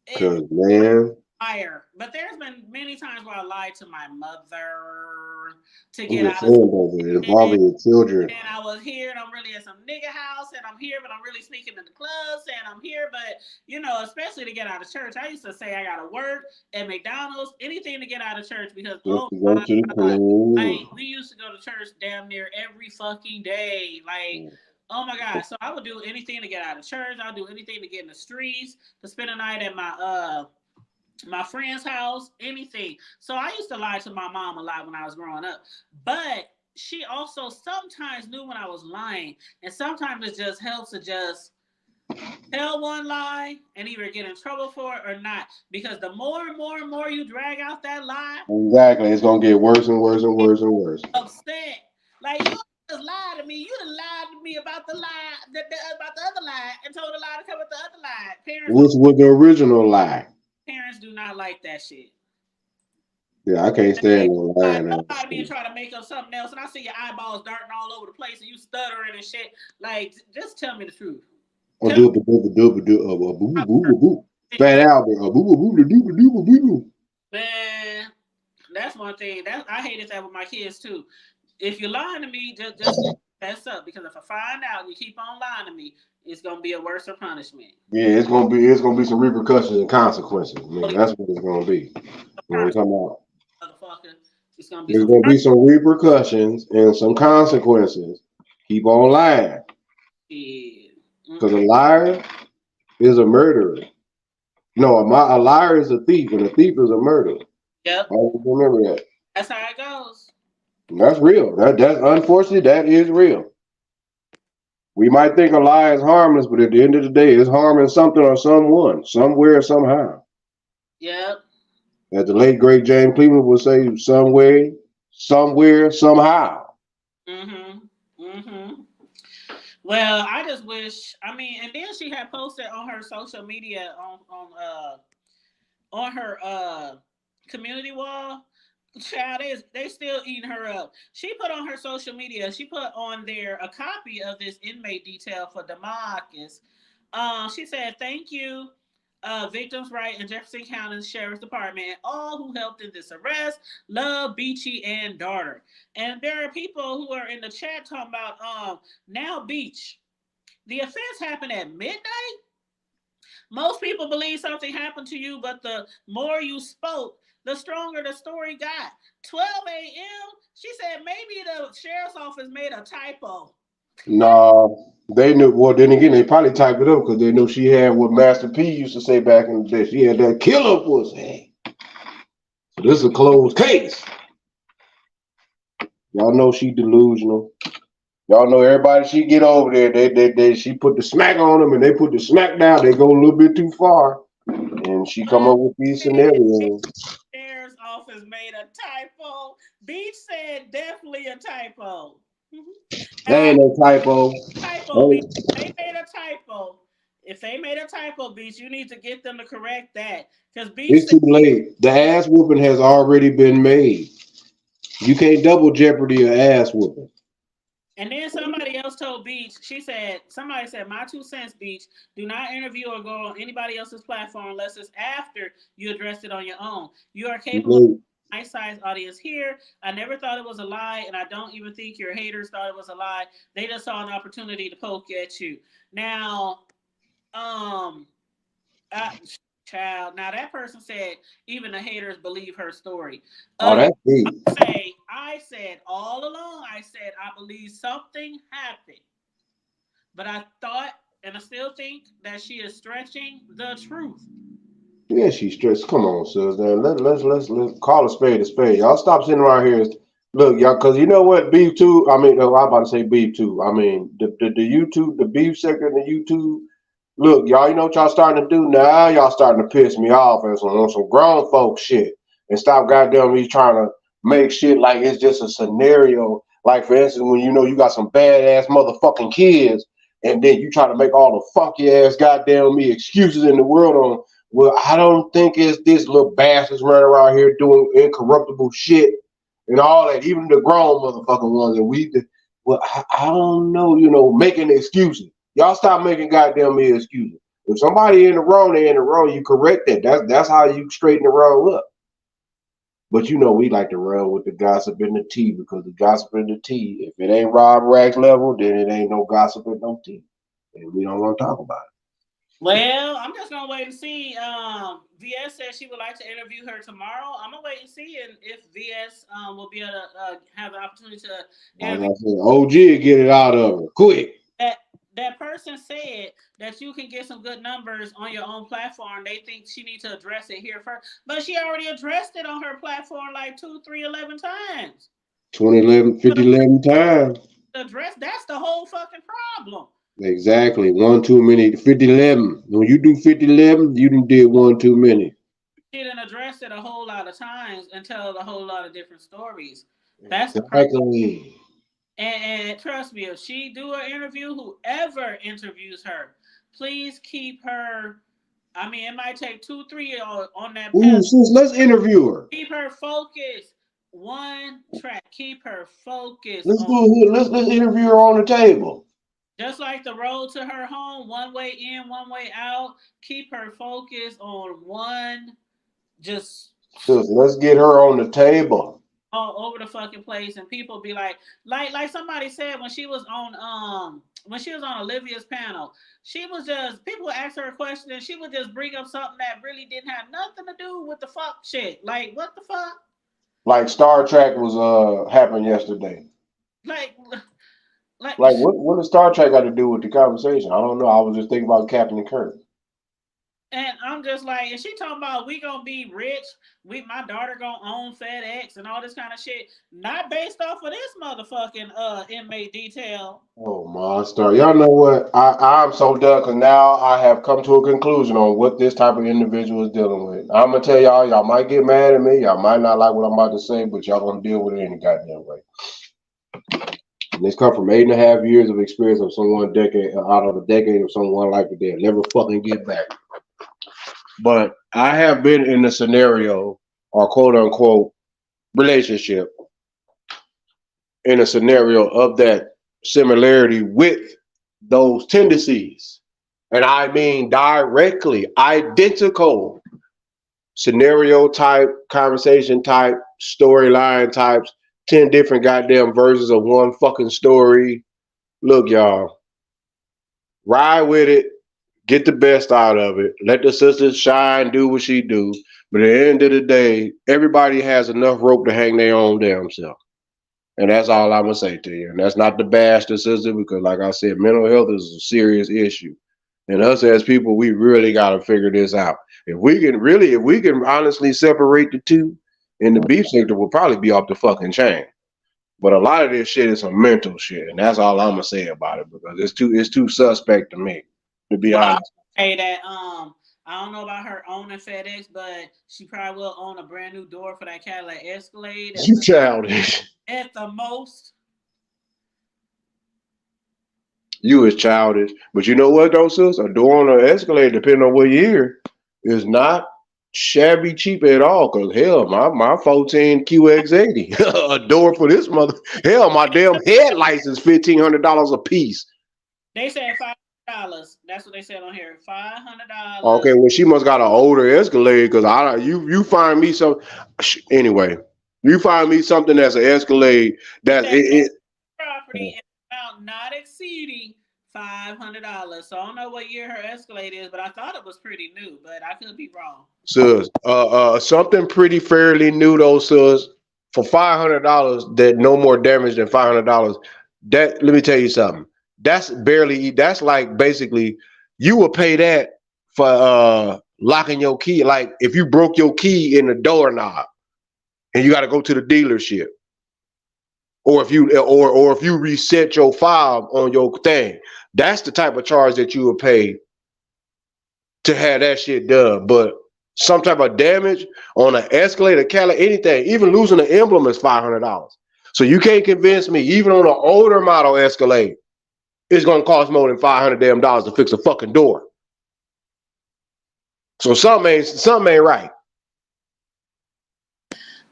it, Because man. liar. But there's been many times where I lied to my mother to I'm get just out of saying, brother, and involving your children. I was here and I'm really at some nigga house and I'm here, but I'm really sneaking in the clubs and I'm here, but especially to get out of church. I used to say I gotta work at McDonald's, anything to get out of church because Just oh to go my to the God, club. like we used to go to church damn near every fucking day. Like, oh my God. So I would do anything to get out of church. I'll do anything to get in the streets, to spend a night at my friend's house, anything. So I used to lie to my mom a lot when I was growing up. But she also sometimes knew when I was lying. And sometimes it just helps to just tell one lie and either get in trouble for it or not. Because the more and more and more you drag out that lie, Exactly. It's gonna get worse and worse and worse and worse. upset. Like you just lied to me. You done lied to me about the lie, about the other lie, and told a lie to cover the other lie. Which was the original lie. Parents do not like that shit. Yeah, I can't stand no lying Don't ass. lie to me and try to make up something else, and I see your eyeballs darting all over the place, and you stuttering and shit. Like, just tell me the truth. Or Tell do boo boo boo boo boo boo. me, Fat Albert. Boo boo boo boo boo boo boo. man. That's one thing. That I hated that with my kids too. If you're lying to me, just fess up because if I find out and you keep on lying to me, it's gonna be a worse punishment. Yeah, it's gonna be some repercussions and consequences, man. Holy That's what it's gonna be. When we come out, motherfucker, it's gonna be there's some. gonna be some repercussions and some consequences. Keep on lying, Yeah. because a liar is a murderer. No, a liar is a thief, and a thief is a murderer. Yep. Always remember that. That's how it goes. And that's real. That's unfortunately that is real. We might think a lie is harmless, but at the end of the day, it's harming something or someone, somewhere, somehow. Yep. As the late great James Cleveland would say, somewhere, somewhere, somehow. Mhm. Mhm. Well, I just wish. I mean, and then she had posted on her social media on her community wall. Child, they still eating her up. She put on her social media. She put on there a copy of this inmate detail for DeMarkus. She said, "Thank you, Victims' Right and Jefferson County Sheriff's Department, and all who helped in this arrest. Love, Beachy, and daughter." And there are people who are in the chat talking about now Beach. The offense happened at midnight. Most people believe something happened to you, but the more you spoke, the stronger the story got. 12 a.m. She said maybe the sheriff's office made a typo. No, they knew. Well, then again, they probably typed it up because they knew she had what Master P used to say back in the day. She had that killer pussy. So this is a closed case. Y'all know she delusional. Y'all know everybody she get over there. She put the smack on them and they put the smack down. They go a little bit too far, and she come up with these scenarios. Sheriff's office made a typo. Beach said definitely a typo. That ain't no typo. Typo, Beach. They made a typo. If they made a typo, Beach, you need to get them to correct that. Because Beach It's said, too late. The ass whooping has already been made. You can't double jeopardy an ass whooping. and then somebody else told Beach, somebody said, my 2 cents, Beach, do not interview or go on anybody else's platform unless it's after you address it on your own. You are capable of a nice size audience here. I never thought it was a lie, and I don't even think your haters thought it was a lie. They just saw an opportunity to poke at you. Now, child. Now that person said even the haters believe her story. Oh, that's deep. I said all along. I said I believe something happened, but I thought and I still think that she is stretching the truth. Yeah, she's stressed. Come on, sis. Then let's call a spade a spade. Y'all stop sitting around here. Look, y'all, because you know what, beef too. I mean, I'm about to say beef too. I mean, the YouTube, the beef sector in the YouTube. Look, y'all, you know what y'all starting to do now? Y'all starting to piss me off on some grown folk shit. And stop goddamn me trying to make shit like it's just a scenario. Like, for instance, when you know you got some badass motherfucking kids, and then you try to make all the funky ass goddamn me excuses in the world on, well, I don't think it's this little bastards running around here doing incorruptible shit and all that, even the grown motherfucking ones. And well, I don't know, making excuses. Y'all stop making goddamn me excuses. If somebody in the wrong, they in the wrong. You correct that. That's how you straighten the wrong up. But you know, we like to run with the gossip and the tea because the gossip and the tea, if it ain't Rob Rack's level, then it ain't no gossip and no tea. And we don't want to talk about it. Well, I'm just gonna wait and see. VS said she would like to interview her tomorrow. I'm gonna wait and see if VS will be able to have the opportunity to Like interview. I said, OG, get it out of her quick. That person said that you can get some good numbers on your own platform. They think she needs to address it here first, but she already addressed it on her platform like 2, 3, 11 times. 2011, 50, 11 times. Address that's the whole fucking problem. Exactly. One too many. 50, 11. When you do 50, 11, you done did one too many. She didn't address it a whole lot of times and tell a whole lot of different stories. That's the problem. Exactly. And trust me, if she do an interview, whoever interviews her, please keep her. I mean, it might take 2, 3 on that Ooh, path. sis, let's interview her. Keep her focused. One track. Keep her focused Let's on. do it. Let's interview her on the table. Just like the road to her home, one way in, one way out. Keep her focused on one. Just Sis, let's get her on the table. all over the fucking place, and people be like somebody said when she was on Olivia's panel, she was just people would ask her a question and she would just bring up something that really didn't have nothing to do with the fuck shit. Like what the fuck? Like Star Trek was happened yesterday. Like Like what does Star Trek got to do with the conversation? I don't know. I was just thinking about Captain Kirk. And I'm just like, and she talking about we gonna be rich. My daughter gonna own FedEx and all this kind of shit. Not based off of this motherfucking inmate detail. Oh my star! Y'all know what? I'm so done because now I have come to a conclusion on what this type of individual is dealing with. I'm gonna tell y'all. Y'all might get mad at me. Y'all might not like what I'm about to say, but y'all gonna deal with it any goddamn way. And this come from 8.5 years of experience of someone decade out of a decade of someone like that they'll never fucking get back. But I have been in a scenario or quote unquote relationship in a scenario of that similarity with those tendencies. And I mean directly, identical scenario type, conversation type, storyline types, 10 different goddamn versions of one fucking story. Look, y'all, ride with it. Get the best out of it. Let the sisters shine, do what she do. But at the end of the day, everybody has enough rope to hang their own damn self. And that's all I'm gonna say to you. And that's not to bash the sister because, like I said, mental health is a serious issue. And us as people, we really gotta figure this out. If we can honestly separate the two, in the beef sector will probably be off the fucking chain. But a lot of this shit is some mental shit, and that's all I'm gonna say about it because it's too suspect to me, to be Well, honest. I say that I don't know about her owning FedEx, but she probably will own a brand new door for that Cadillac Escalade You childish. at the most. You is childish. But you know what though, sis? A door on an Escalade, depending on what year, is not shabby cheap at all. Cause hell, my 14 QX80, a door for this mother. Hell, my damn headlights is $1,500 a piece. They said $500. That's what they said on here. $500. Okay, well she must got an older Escalade. Cause you find me some anyway. You find me something that's an Escalade that it Property is about not exceeding $500. So I don't know what year her Escalade is, but I thought it was pretty new, but I could be wrong. sis, something pretty fairly new though, sis, for $500 that no more damage than $500. That let me tell you something. That's like basically you will pay that for locking your key. Like if you broke your key in the doorknob and you got to go to the dealership, or if you reset your file on your thing, that's the type of charge that you would pay to have that shit done. But some type of damage on an Escalator, Cadillac, anything, even losing an emblem is $500. So you can't convince me, even on an older model Escalade, it's gonna cost more than $500 to fix a fucking door. So something ain't right.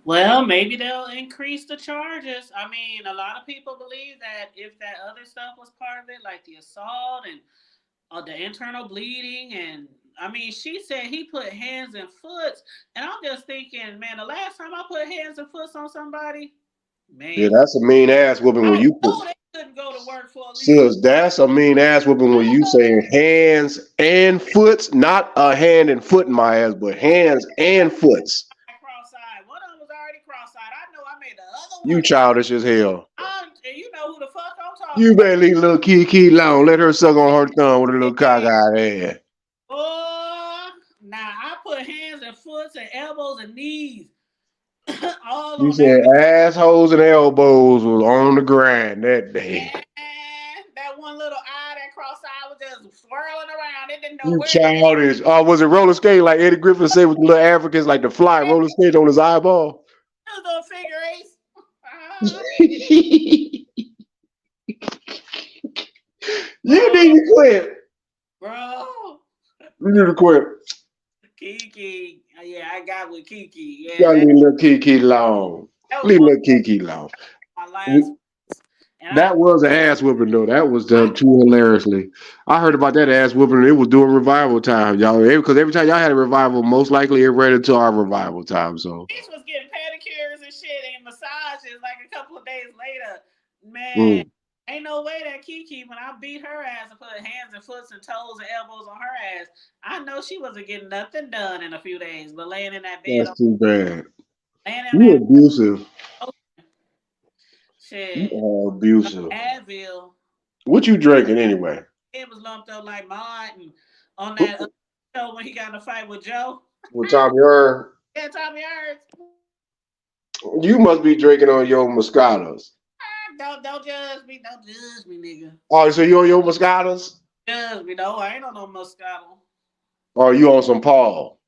Well, maybe they'll increase the charges. I mean, a lot of people believe that if that other stuff was part of it, like the assault and the internal bleeding, and I mean, she said he put hands and foots, and I'm just thinking, man, the last time I put hands and foots on somebody, Yeah, man, that's a mean ass whooping when I you put. know they couldn't go to work for at least. Sis, that's a mean ass whooping when I you know they saying hands and foots, not a hand and foot in my ass, but hands and foots. cross-eyed. One of them was already cross-eyed. I know I made the other You one. childish as hell. And you know who the fuck I'm talking You about. better leave little Kiki alone. Let her suck on her thumb with a little Yeah. cockeyed ass. Oh, now I put hands and foots and elbows and knees all You on that said assholes and elbows was on the grind that day. man. That one little eye, that cross-eye was just swirling around. It didn't know You where to childish. Oh, was it roller skate like Eddie Griffin said with the little Africans like the fly go. It roller skate on his eyeball? was on figure eights. You need Bro, to quit. bro. You need to quit. Kiki. Yeah, I got with Kiki. You Yeah, gotta leave little Kiki alone. that was Leave one little Kiki alone. of my last. And I That was an ass whooping though. That was I done too hilariously. I heard about that ass whooping. It was during revival time, y'all. Because every time y'all had a revival, most likely it ran into our revival time. So, bitch was getting pedicures and shit and massages like a couple of days later. Man, mm, ain't no way that Kiki, when I beat her ass and put hands and foots and toes and elbows on her ass, I know she wasn't getting nothing done in a few days, but laying in that bed, that's too bad. laying in You that abusive. oh, You shit, are abusive. Advil, What you drinking anyway? it was lumped up like mine. And on that other show when he got in a fight with Joe, What time you are? yeah, Tommy Hurts. You must be drinking on your Moscatos. Don't judge me, don't judge me, nigga. Oh, so you on your Moscatos? Judge me, no, I ain't on no Moscato. Or you on some Paul?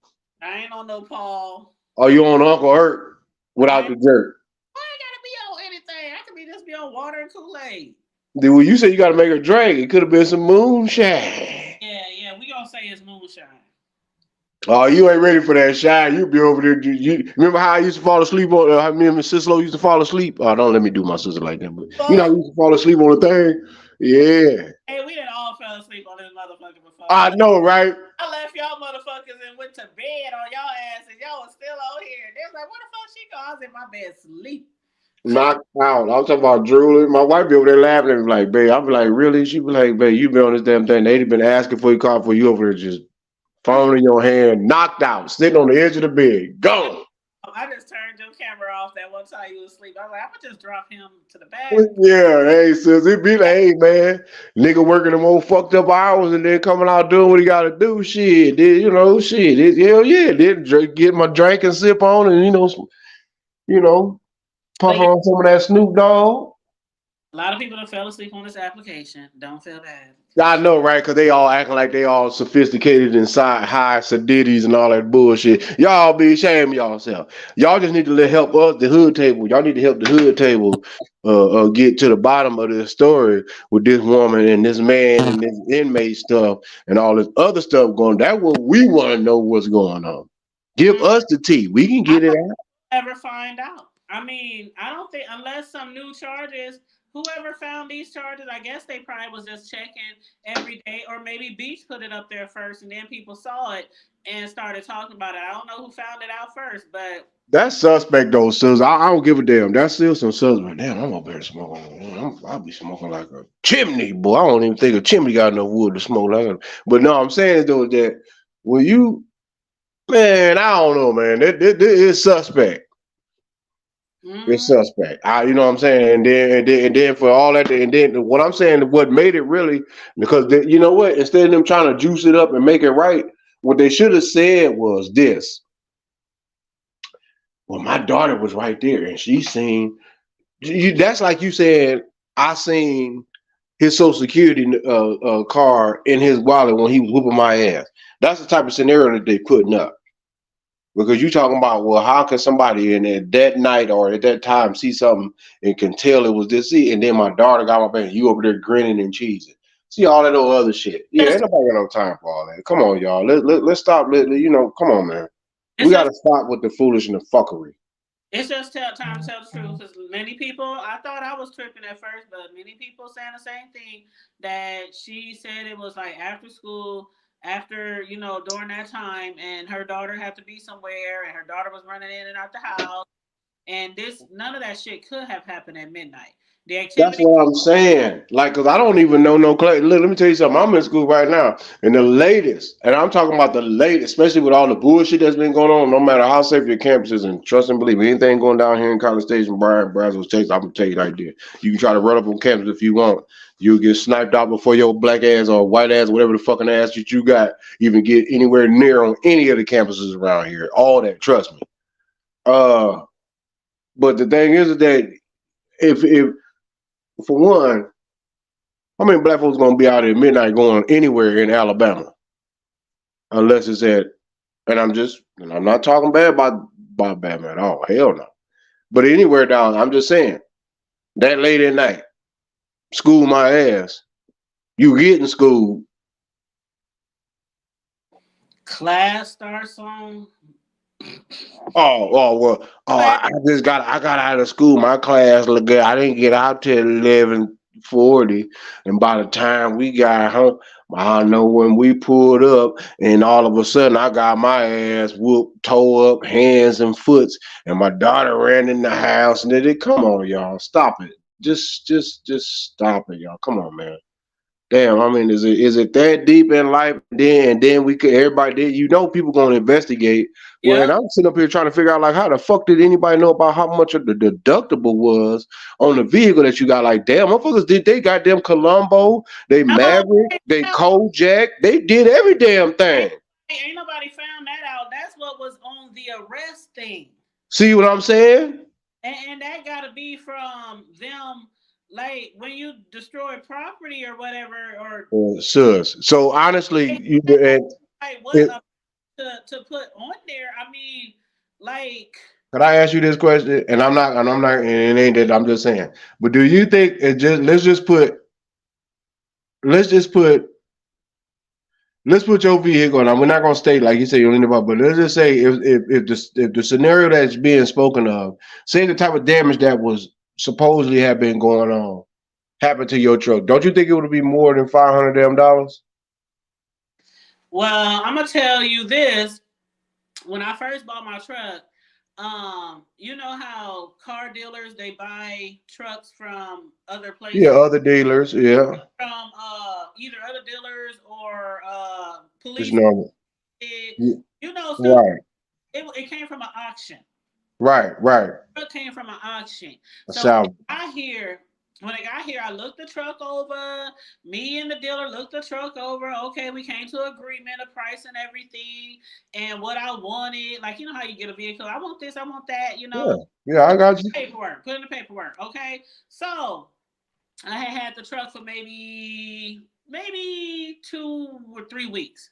I ain't on no Paul. Or you on Uncle Hurt I without ain't, the jerk? I ain't gotta be on anything. I could be just be on water and Kool-Aid. Then when you say you got to make her drink, it could have been some moonshine. Yeah, we gonna say it's moonshine. Oh, you ain't ready for that shine. You be over there. You remember how I used to fall asleep on? How me and my sister used to fall asleep. Oh, don't let me do my sister like that. But you know, I Fuck. used to fall asleep on the thing. Yeah, Hey, we done all fell asleep on this motherfucker before. I know, right? I left y'all motherfuckers and went to bed on y'all asses. Y'all was still on here. They was like, where the fuck she go? I was in my bed sleep. Knocked out. I was talking about drooling. My wife be over there laughing at me like, babe. I be like, really? She be like, babe, you been on this damn thing. They been asking for your car for you over there just phone in your hand, knocked out, sitting on the edge of the bed. Gone. I just turned your camera off that one time you was asleep. I was like, I'm gonna just drop him to the back. Yeah, hey, sis, it be like, hey, man, nigga working them old fucked up hours and then coming out doing what he got to do. Shit, then, you know, shit, hell yeah, then get my drink and sip on and, you know, puff But yeah, on some of that Snoop Dogg. a lot of people that fell asleep on this application. Don't feel bad. I know, right? Because they all acting like they all sophisticated inside high seditities and all that bullshit. Y'all be ashamed of yourself. Y'all just need to help us, the hood table. Y'all need to help the hood table get to the bottom of this story with this woman and this man and this inmate stuff and all this other stuff going. That's what we want to know what's going on. Give Mm, us the tea. We can I get it don't out. ever find out. I mean, I don't think unless some new charges. Whoever found these charges, I guess they probably was just checking every day, or maybe Beach put it up there first, and then people saw it and started talking about it. I don't know who found it out first, but That's suspect though, sis. I don't give a damn. That's still some suspect. Damn, I'm up there smoking. I'll be smoking like a chimney, boy. I don't even think a chimney got enough wood to smoke like that. But no, I'm saying though that when you, man, I don't know, man. That is suspect. It's mm, suspect. You know what I'm saying? And then for all that, and then what I'm saying, what made it really, because you know what? Instead of them trying to juice it up and make it right, what they should have said was this. Well, my daughter was right there, and she seen. That's like you said. I seen his Social Security card in his wallet when he was whooping my ass. That's the type of scenario that they putting up. Because you talking about, well, how can somebody in at that night or at that time see something and can tell it was this? See, and then my daughter got my back, you over there grinning and cheesing. See all that old other shit. Yeah, ain't just nobody got no time for all that. Come on, y'all. Let's stop. Come on, man. We it's got just to stop with the foolish and the fuckery. It's just time to tell the truth. Because many people, I thought I was tripping at first, but many people saying the same thing. That she said it was like after school, after during that time, and her daughter had to be somewhere, and her daughter was running in and out the house, and none of that shit could have happened at midnight. The That's activity. what I'm saying. Like, cause I don't even know no Clayton. Look, let me tell you something. I'm in school right now, and the latest, and I'm talking about the latest, especially with all the bullshit that's been going on. No matter how safe your campus is, and trust and believe me, anything going down here in College Station, Brazos, Texas, I'm gonna tell you right there. You can try to run up on campus if you want. You'll get sniped out before your black ass or white ass, whatever the fucking ass that you got, even get anywhere near on any of the campuses around here. All that, trust me. Uh, but the thing is that if for one, how many black folks gonna be out at midnight going anywhere in Alabama? Unless it's at, and I'm not talking bad about Bama at all. Hell no. But anywhere down, I'm just saying, that late at night, school my ass. You getting school. Class starts on. I got out of school. My class looked good. I didn't get out till 11:40, and by the time we got home, I know when we pulled up, and all of a sudden I got my ass whooped, tore up, hands and foots, and my daughter ran in the house, and then come on, y'all, stop it. Just stop it, y'all. Come on, man. Damn, I mean, is it that deep in life? And then we could everybody did people gonna investigate. Well, and Yep. I'm sitting up here trying to figure out like how the fuck did anybody know about how much of the deductible was on the vehicle that you got? Like, damn, motherfuckers did they goddamn Columbo, they No, Maverick, they Kojak, they did every damn ain't, thing. ain't nobody found that out. That's what was on the arrest thing. See what I'm saying? And that got to be from them, like when you destroy property or whatever, or Sus. So honestly, like what it, to put on there. I mean, like, could I ask you this question? And it ain't that I'm just saying. But do you think it just let's just put let's put your vehicle on. We're not gonna state like you say you don't need about, but let's just say if the scenario that's being spoken of, say the type of damage that was supposedly have been going on happened to your truck, don't you think it would be more than $500 damn? well, I'm gonna tell you this. When I first bought my truck, you know how car dealers they buy trucks from other Yeah, places, other dealers, yeah. from either other dealers or It's police. normal. Yeah, Stuff. right, It came from an auction. right. Truck came from an auction. A So salvage. when I got here, I looked the truck over. Me and the dealer looked the truck over. Okay, we came to agreement, a price and everything, and what I wanted. Like how you get a vehicle. I want this. I want that. Yeah, yeah, I got you. Paperwork. Put in the paperwork. Okay, so I had the truck for maybe 2 or 3 weeks.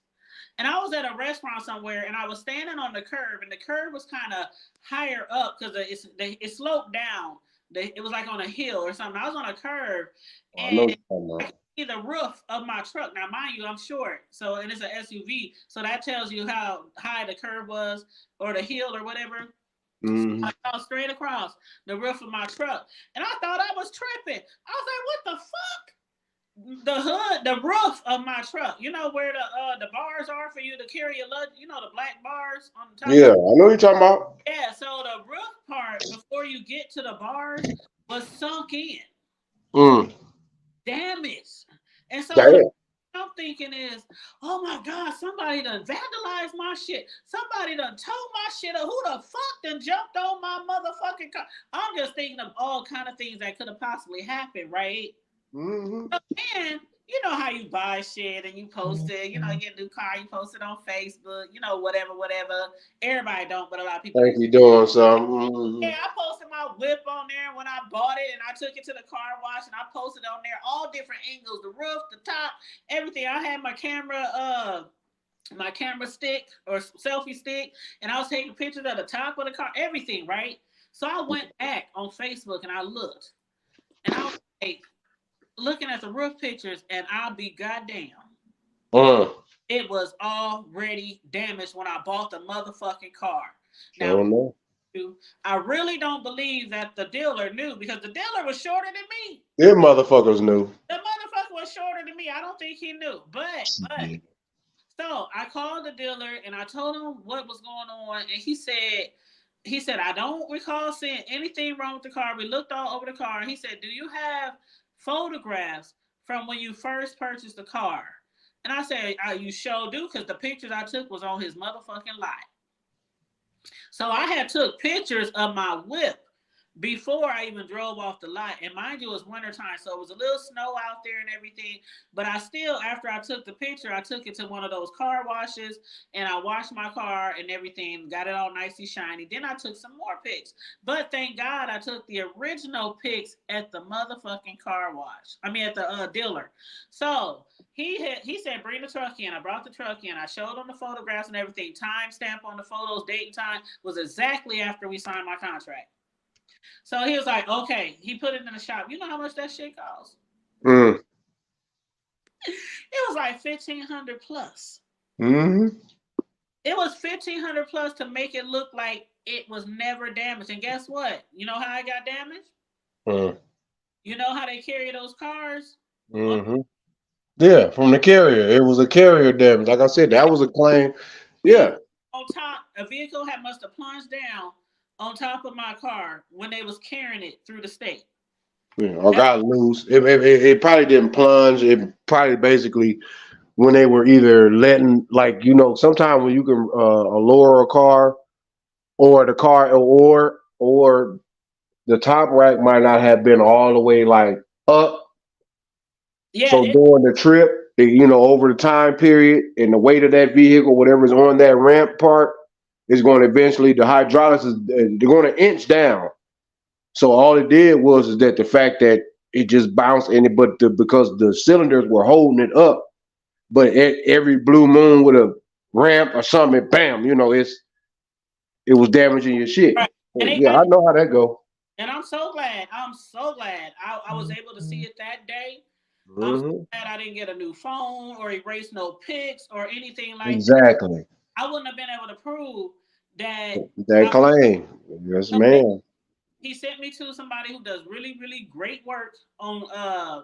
And I was at a restaurant somewhere, and I was standing on the curb, and the curb was kind of higher up because it sloped down. It was like on a hill or something. I was on a curve, I know and what you're talking I about. could see the roof of my truck. Now, mind you, I'm short, and it's an SUV, so that tells you how high the curve was or the hill or whatever. So Hmm. I saw straight across the roof of my truck, and I thought I was tripping. I was like, "What the fuck?" The hood, the roof of my truck. You know where the bars are for you to carry your luggage. You know the black bars on the top Yeah, of. I know what you're talking about. Yeah, so the roof part before you get to the bars was sunk in, Mm. damaged, and so what Damn. I'm thinking is, oh my God, somebody done vandalized my shit. Somebody done towed my shit up. Who the fuck done jumped on my motherfucking car? I'm just thinking of all kind of things that could have possibly happened, right? Hmm. And you know how you buy shit and you post it. You get a new car, you post it on Facebook. Whatever. Everybody don't, but a lot of people Think do. you doing something. Hmm. Yeah, I posted my whip on there when I bought it, and I took it to the car wash, and I posted on there all different angles, the roof, the top, everything. I had my camera stick or selfie stick, and I was taking pictures of the top of the car, everything, right? So I went back on Facebook and I looked, and I was like, looking at the roof pictures, and I'll be goddamn. Uh, It was already damaged when I bought the motherfucking car. Now, sure enough. you, I really don't believe that the dealer knew because the dealer was shorter than me. Them motherfuckers knew. The motherfucker was shorter than me. I don't think he knew. But Yeah. so I called the dealer and I told him what was going on, and he said I don't recall seeing anything wrong with the car. We looked all over the car. He said, "Do you have photographs from when you first purchased the car?" And I said, "You sure do, because the pictures I took was on his motherfucking lot." So I had took pictures of my whip before I even drove off the lot. And mind you, it was wintertime, so it was a little snow out there and everything. But I still, after I took the picture, I took it to one of those car washes and I washed my car and everything, got it all nicely shiny. Then I took some more pics. But thank God I took the original pics at the motherfucking car wash. I mean, at the dealer. So he said, bring the truck in. I brought the truck in. I showed him the photographs and everything. Time stamp on the photos, date and time was exactly after we signed my contract. So he was like, okay. He put it in the shop. You know how much that shit costs? Mm. It was like $1,500 plus. Mm-hmm. It was $1,500 plus to make it look like it was never damaged. And guess what? You know how I got damaged? Mm. You know how they carry those cars? Mm-hmm. Yeah, from the carrier. It was a carrier damage. Like I said, that was a claim. Yeah. On top, a vehicle must have plunged down on top of my car when they was carrying it through the state. Yeah, or got loose. It probably didn't plunge. It probably basically when they were either letting, like, sometimes when you can lower a car or the car or the top rack might not have been all the way like up. Yeah. So during the trip, over the time period and the weight of that vehicle, whatever's on that ramp part, is going to eventually, the hydraulics they're going to inch down. So all it did was is that the fact that it just bounced in it, because the cylinders were holding it up, but every blue moon with a ramp or something, bam, it was damaging your shit. Right. So, yeah, I know how that go. And I'm so glad. I was able to see it that day. I'm Mm-hmm. so glad I didn't get a new phone or erase no pics or anything like that. Exactly. I wouldn't have been able to prove that. That claim. Yes, ma'am. He sent me to somebody who does really, really great work on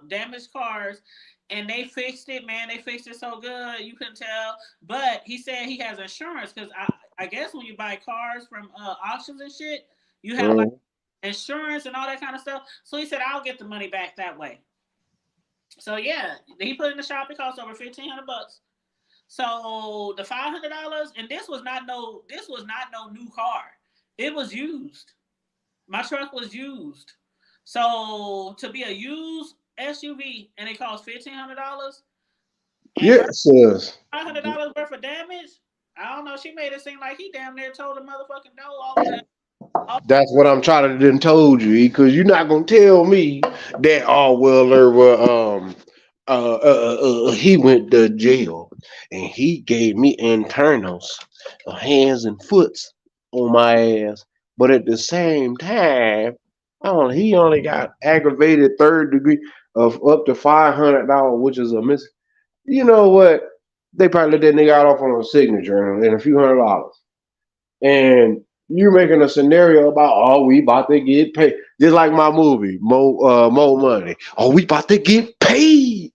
damaged cars, and they fixed it, man. They fixed it so good, you couldn't tell. But he said he has insurance because I guess when you buy cars from auctions and shit, you have like insurance and all that kind of stuff. So he said, I'll get the money back that way. So yeah, he put in the shop. It cost over $1,500. So the $500, and this was not no new car. It was used. My truck was used. So to be a used SUV and it cost $1,500. Yes, $500 worth of damage. I don't know. She made it seem like he damn near told the motherfucking no all that. That's what I'm trying to done told you, because you're not gonna tell me that he went to jail and he gave me internals, hands and foots on my ass, but at the same time, he only got aggravated third degree of up to $500, which is a miss. You know what? They probably let that nigga out off on a signature and a few $100. And you're making a scenario about, oh, we about to get paid. Just like my movie, More Money. Oh, we about to get paid.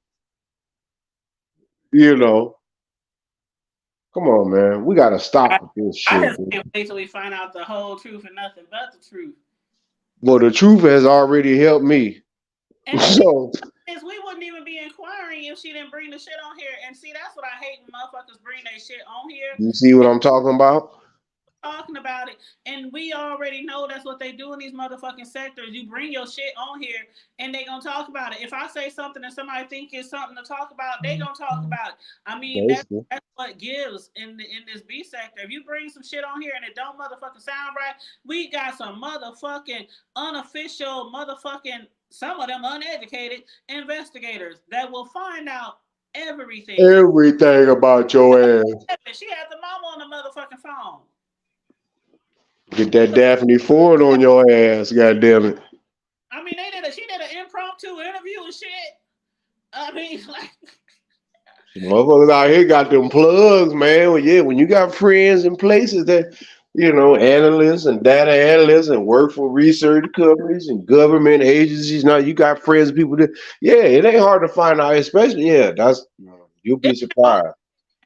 Come on, man. We got to stop with this shit. I just can't wait till we find out the whole truth and nothing but the truth. Well, the truth has already helped me. And so we wouldn't even be inquiring if she didn't bring the shit on here. And see, that's what I hate when motherfuckers bring their shit on here. You see what I'm talking about? Talking about it, and we already know that's what they do in these motherfucking sectors. You bring your shit on here and they gonna talk about it. If I say something and somebody think it's something to talk about, they gonna talk about it. I mean, that's what gives in this B sector. If you bring some shit on here and it don't motherfucking sound right, we got some motherfucking unofficial motherfucking, some of them uneducated investigators that will find out everything about your ass. She had the mama on the motherfucking phone. Get that Daphne Ford on your ass, goddammit. I mean, she did an impromptu interview and shit. I mean, like, motherfuckers out here got them plugs, man. Well, yeah, when you got friends in places that Analysts and data analysts and work for research companies and government agencies. Now you got friends, people that, yeah, it ain't hard to find out, especially, you'll be This all surprised.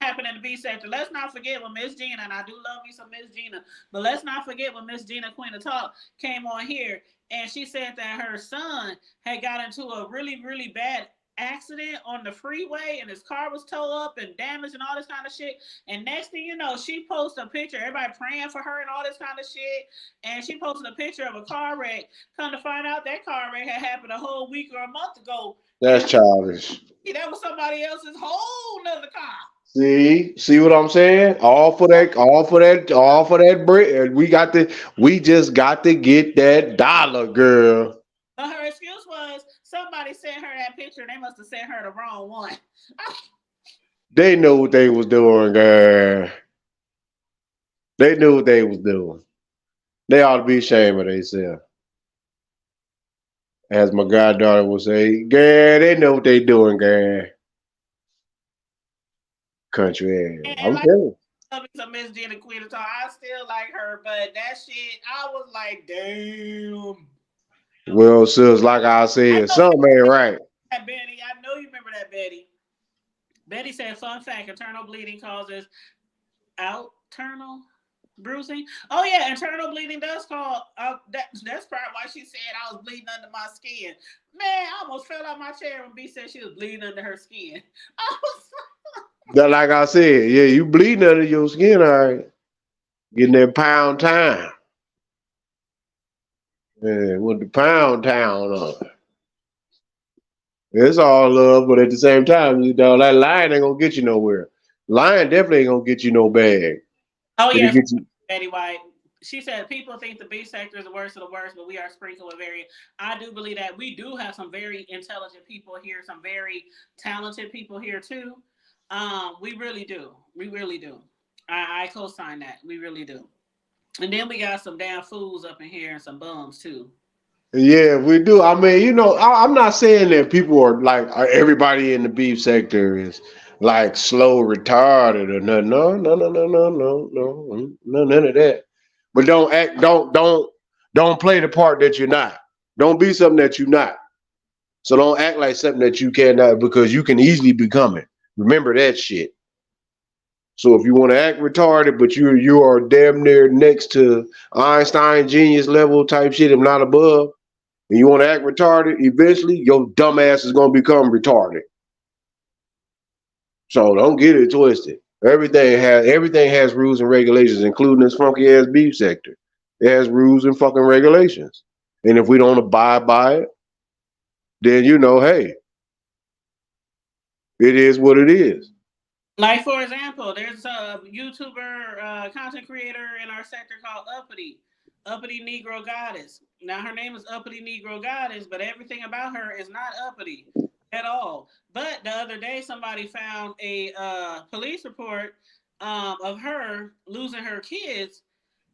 happened in the B sector. Let's not forget when Miss Gina, and I do love me some Miss Gina, but let's not forget when Miss Gina Queen of Talk came on here and she said that her son had got into a really, really bad accident on the freeway and his car was towed up and damaged and all this kind of shit. And next thing you know, she posted a picture, everybody praying for her and all this kind of shit. And she posted a picture of a car wreck. Come to find out that car wreck had happened a whole week or a month ago. That's And childish. that was somebody else's whole nother car. See what I'm saying? All for that bread. We just got to get that dollar, girl. But her excuse was somebody sent her that picture. They must have sent her the wrong one. They knew what they was doing, girl. They knew what they was doing. They ought to be ashamed of themselves. As my goddaughter would say, girl, they know what they doing, girl. Country ass. And I'm like telling some Miss Gina Queen of Talk, I still like her, but that shit, I was like, damn. you. Well, sis, like I I said, know you something ain't right. that Betty. I know you remember that Betty. Betty said, fun fact, internal bleeding causes outernal bruising. Oh yeah, internal bleeding does cause. That's probably why she said I was bleeding under my skin. Man, I almost fell out my chair when B said she was bleeding under her skin. I was That, like I said, yeah, you bleeding under your skin, all right. Getting that pound time. Yeah, with the pound town on. It's all love, but at the same time, that lying ain't gonna get you nowhere. Lying definitely ain't gonna get you no bag. oh It'll yeah, get you. Betty White. She said people think the B sector is the worst of the worst, but we are sprinkled with very. I do believe that we do have some very intelligent people here, some very talented people here too. We really do. We really do. I co-sign that. We really do. And then we got some damn fools up in here and some bums too. Yeah, we do. I mean, I'm not saying that people are like everybody in the beef sector is like slow, retarded, or nothing. No, no, no, no, no, no, no, none of that. But don't play the part that you're not. Don't be something that you're not. So don't act like something that you cannot because you can easily become it. Remember that shit. So if you want to act retarded, but you are damn near next to Einstein genius level type shit, if not above, and you want to act retarded, eventually your dumb ass is gonna become retarded. So don't get it twisted. Everything has rules and regulations, including this funky ass beef sector. It has rules and fucking regulations. And if we don't abide by it, then hey, it is what it is. Like for example, there's a YouTuber content creator in our sector called Uppity Negro Goddess. Now her name is Uppity Negro Goddess, but everything about her is not uppity at all. But the other day, somebody found a police report of her losing her kids.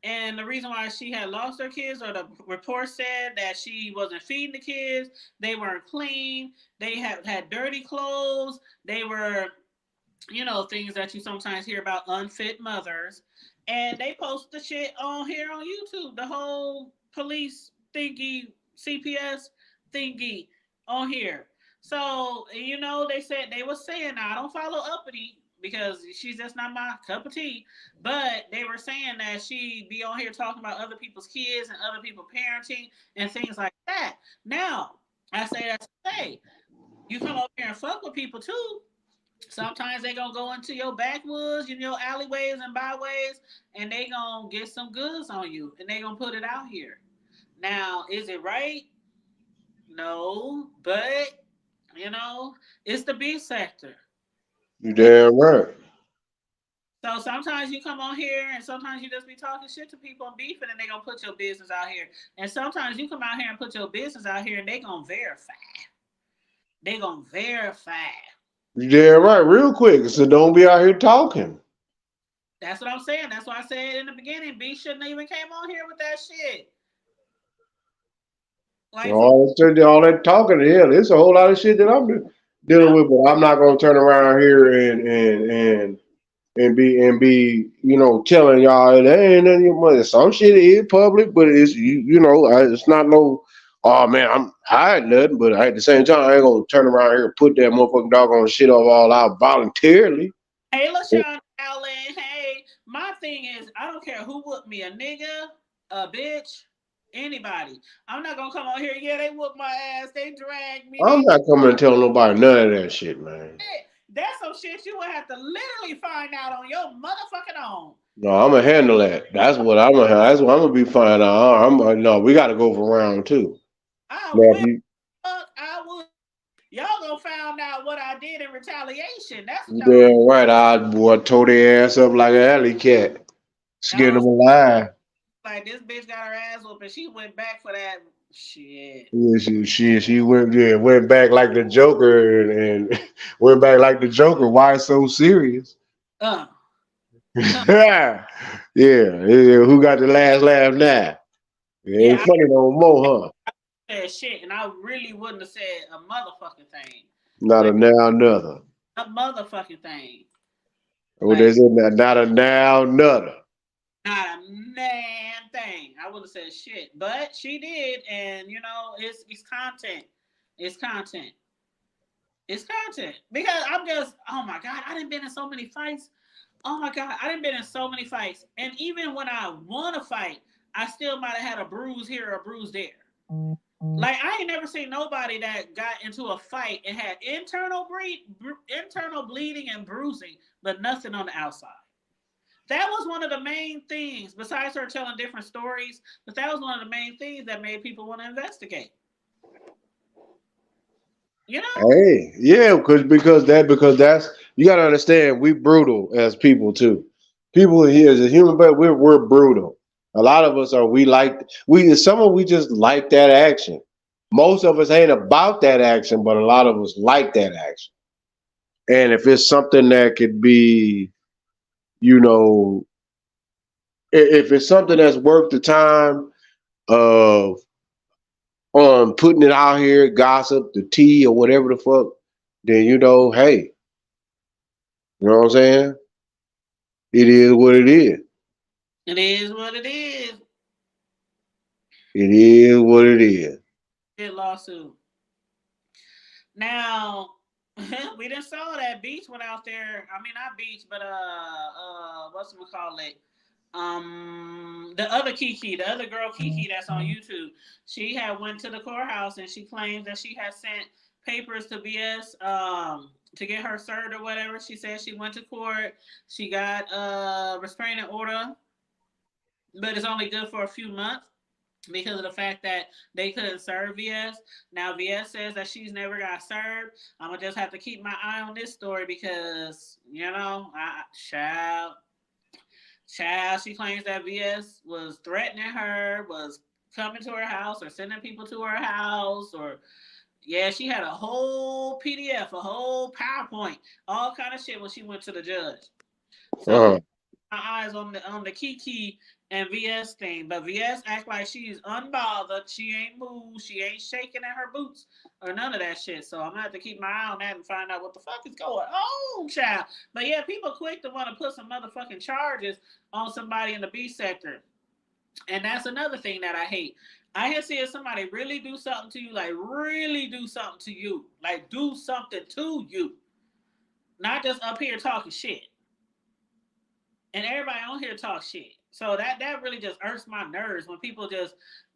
And the reason why she had lost her kids, or the report said that she wasn't feeding the kids, they weren't clean, they had dirty clothes, they were things that you sometimes hear about unfit mothers. And they post the shit on here on YouTube, the whole police thingy, CPS thingy on here. So, they said they were saying, now I don't follow Uppity because she's just not my cup of tea. But they were saying that she be on here talking about other people's kids and other people parenting and things like that. Now, I say that to say, you come over here and fuck with people too. Sometimes they gonna go into your backwoods, your alleyways and byways, and they gonna get some goods on you, and they gonna put it out here. Now, is it right? No, but it's the B sector. You damn right. So sometimes you come on here, and sometimes you just be talking shit to people and beefing, and they gonna put your business out here. And sometimes you come out here and put your business out here, and they gonna verify. They gonna verify. You damn right. Real quick, so don't be out here talking. That's what I'm saying. That's why I said in the beginning, B shouldn't have even came on here with that shit. Like for All that talking, yeah, there's a whole lot of shit that I'm dealing yeah, with, but I'm not gonna turn around here and and be telling y'all it ain't none of your money. Some shit is public, but it's it's not no. Oh man, I'm hiding nothing, but at the same time, I ain't gonna turn around here and put that motherfucking doggone shit all out voluntarily. Hey, LaShawn Allen. Hey, my thing is, I don't care who whooped me, a nigga, a bitch, anybody. I'm not gonna come out here. Yeah, they whooped my ass. They dragged me. I'm They not coming to tell nobody none of that shit, man. did. That's some shit you would have to literally find out on your motherfucking own. No, I'm gonna handle that. That's what I'm gonna be fine. No, we got to go for round two. I Now, if will. you Fuck, I would. Y'all gonna find out what I did in retaliation. That's what you y'all. damn right, I boy tore their ass up like an alley cat, skin Y'all them alive. like this bitch got her ass whooped and she went back for that shit. Yeah, she went back like the Joker and went back like the Joker. Why so serious? Uh, Yeah. Who got the last laugh now? It ain't yeah, funny no more, huh? I said shit, and I really wouldn't have said a motherfucking thing. Not a Like now, another. a motherfucking thing. What they Like said, not a now, another. not a man thing. I would have said shit, but she did, and it's content. It's content. It's content because I'm just, oh my god, I didn't been in so many fights. Oh my god, I didn't been in so many fights, and even when I won a fight, I still might have had a bruise here or a bruise there. Like I ain't never seen nobody that got into a fight and had internal bleeding and bruising, but nothing on the outside. That was one of the main things, besides her telling different stories, but that was one of the main things that made people want to investigate. You know? Hey, yeah, because that's you gotta understand we brutal as people too. People here as a human, but we're brutal. A lot of us are we just like that action. Most of us ain't about that action, but a lot of us like that action. And if it's something that could be, you know, if it's something that's worth the time of putting it out here, gossip, the tea, or whatever the fuck, then hey, you know what I'm saying? It is what it is. It is what it is. It is what it is. Good lawsuit. Now, we didn't saw that Beach went out there. I mean, not Beach, but what's it call it? The other Kiki, the other girl Kiki that's on YouTube. She had went to the courthouse and she claims that she had sent papers to BS to get her served or whatever. She said she went to court. She got a restraining order, but it's only good for a few months because of the fact that they couldn't serve VS. Now VS says that she's never got served. I'm gonna just have to keep my eye on this story because child, she claims that VS was threatening her, was coming to her house or sending people to her house, or yeah, she had a whole PDF, a whole PowerPoint, all kind of shit when she went to the judge. So Uh-huh. my eyes on the Kiki and VS thing, but VS act like she's unbothered. She ain't moved. She ain't shaking in her boots or none of that shit. So I'm gonna have to keep my eye on that and find out what the fuck is going on, child. But yeah, people quick to want to put some motherfucking charges on somebody in the B sector, and that's another thing that I hate. I hate seeing somebody really do something to you, like really do something to you, like do something to you, not just up here talking shit. And everybody on here talk shit. So that really just irks my nerves when people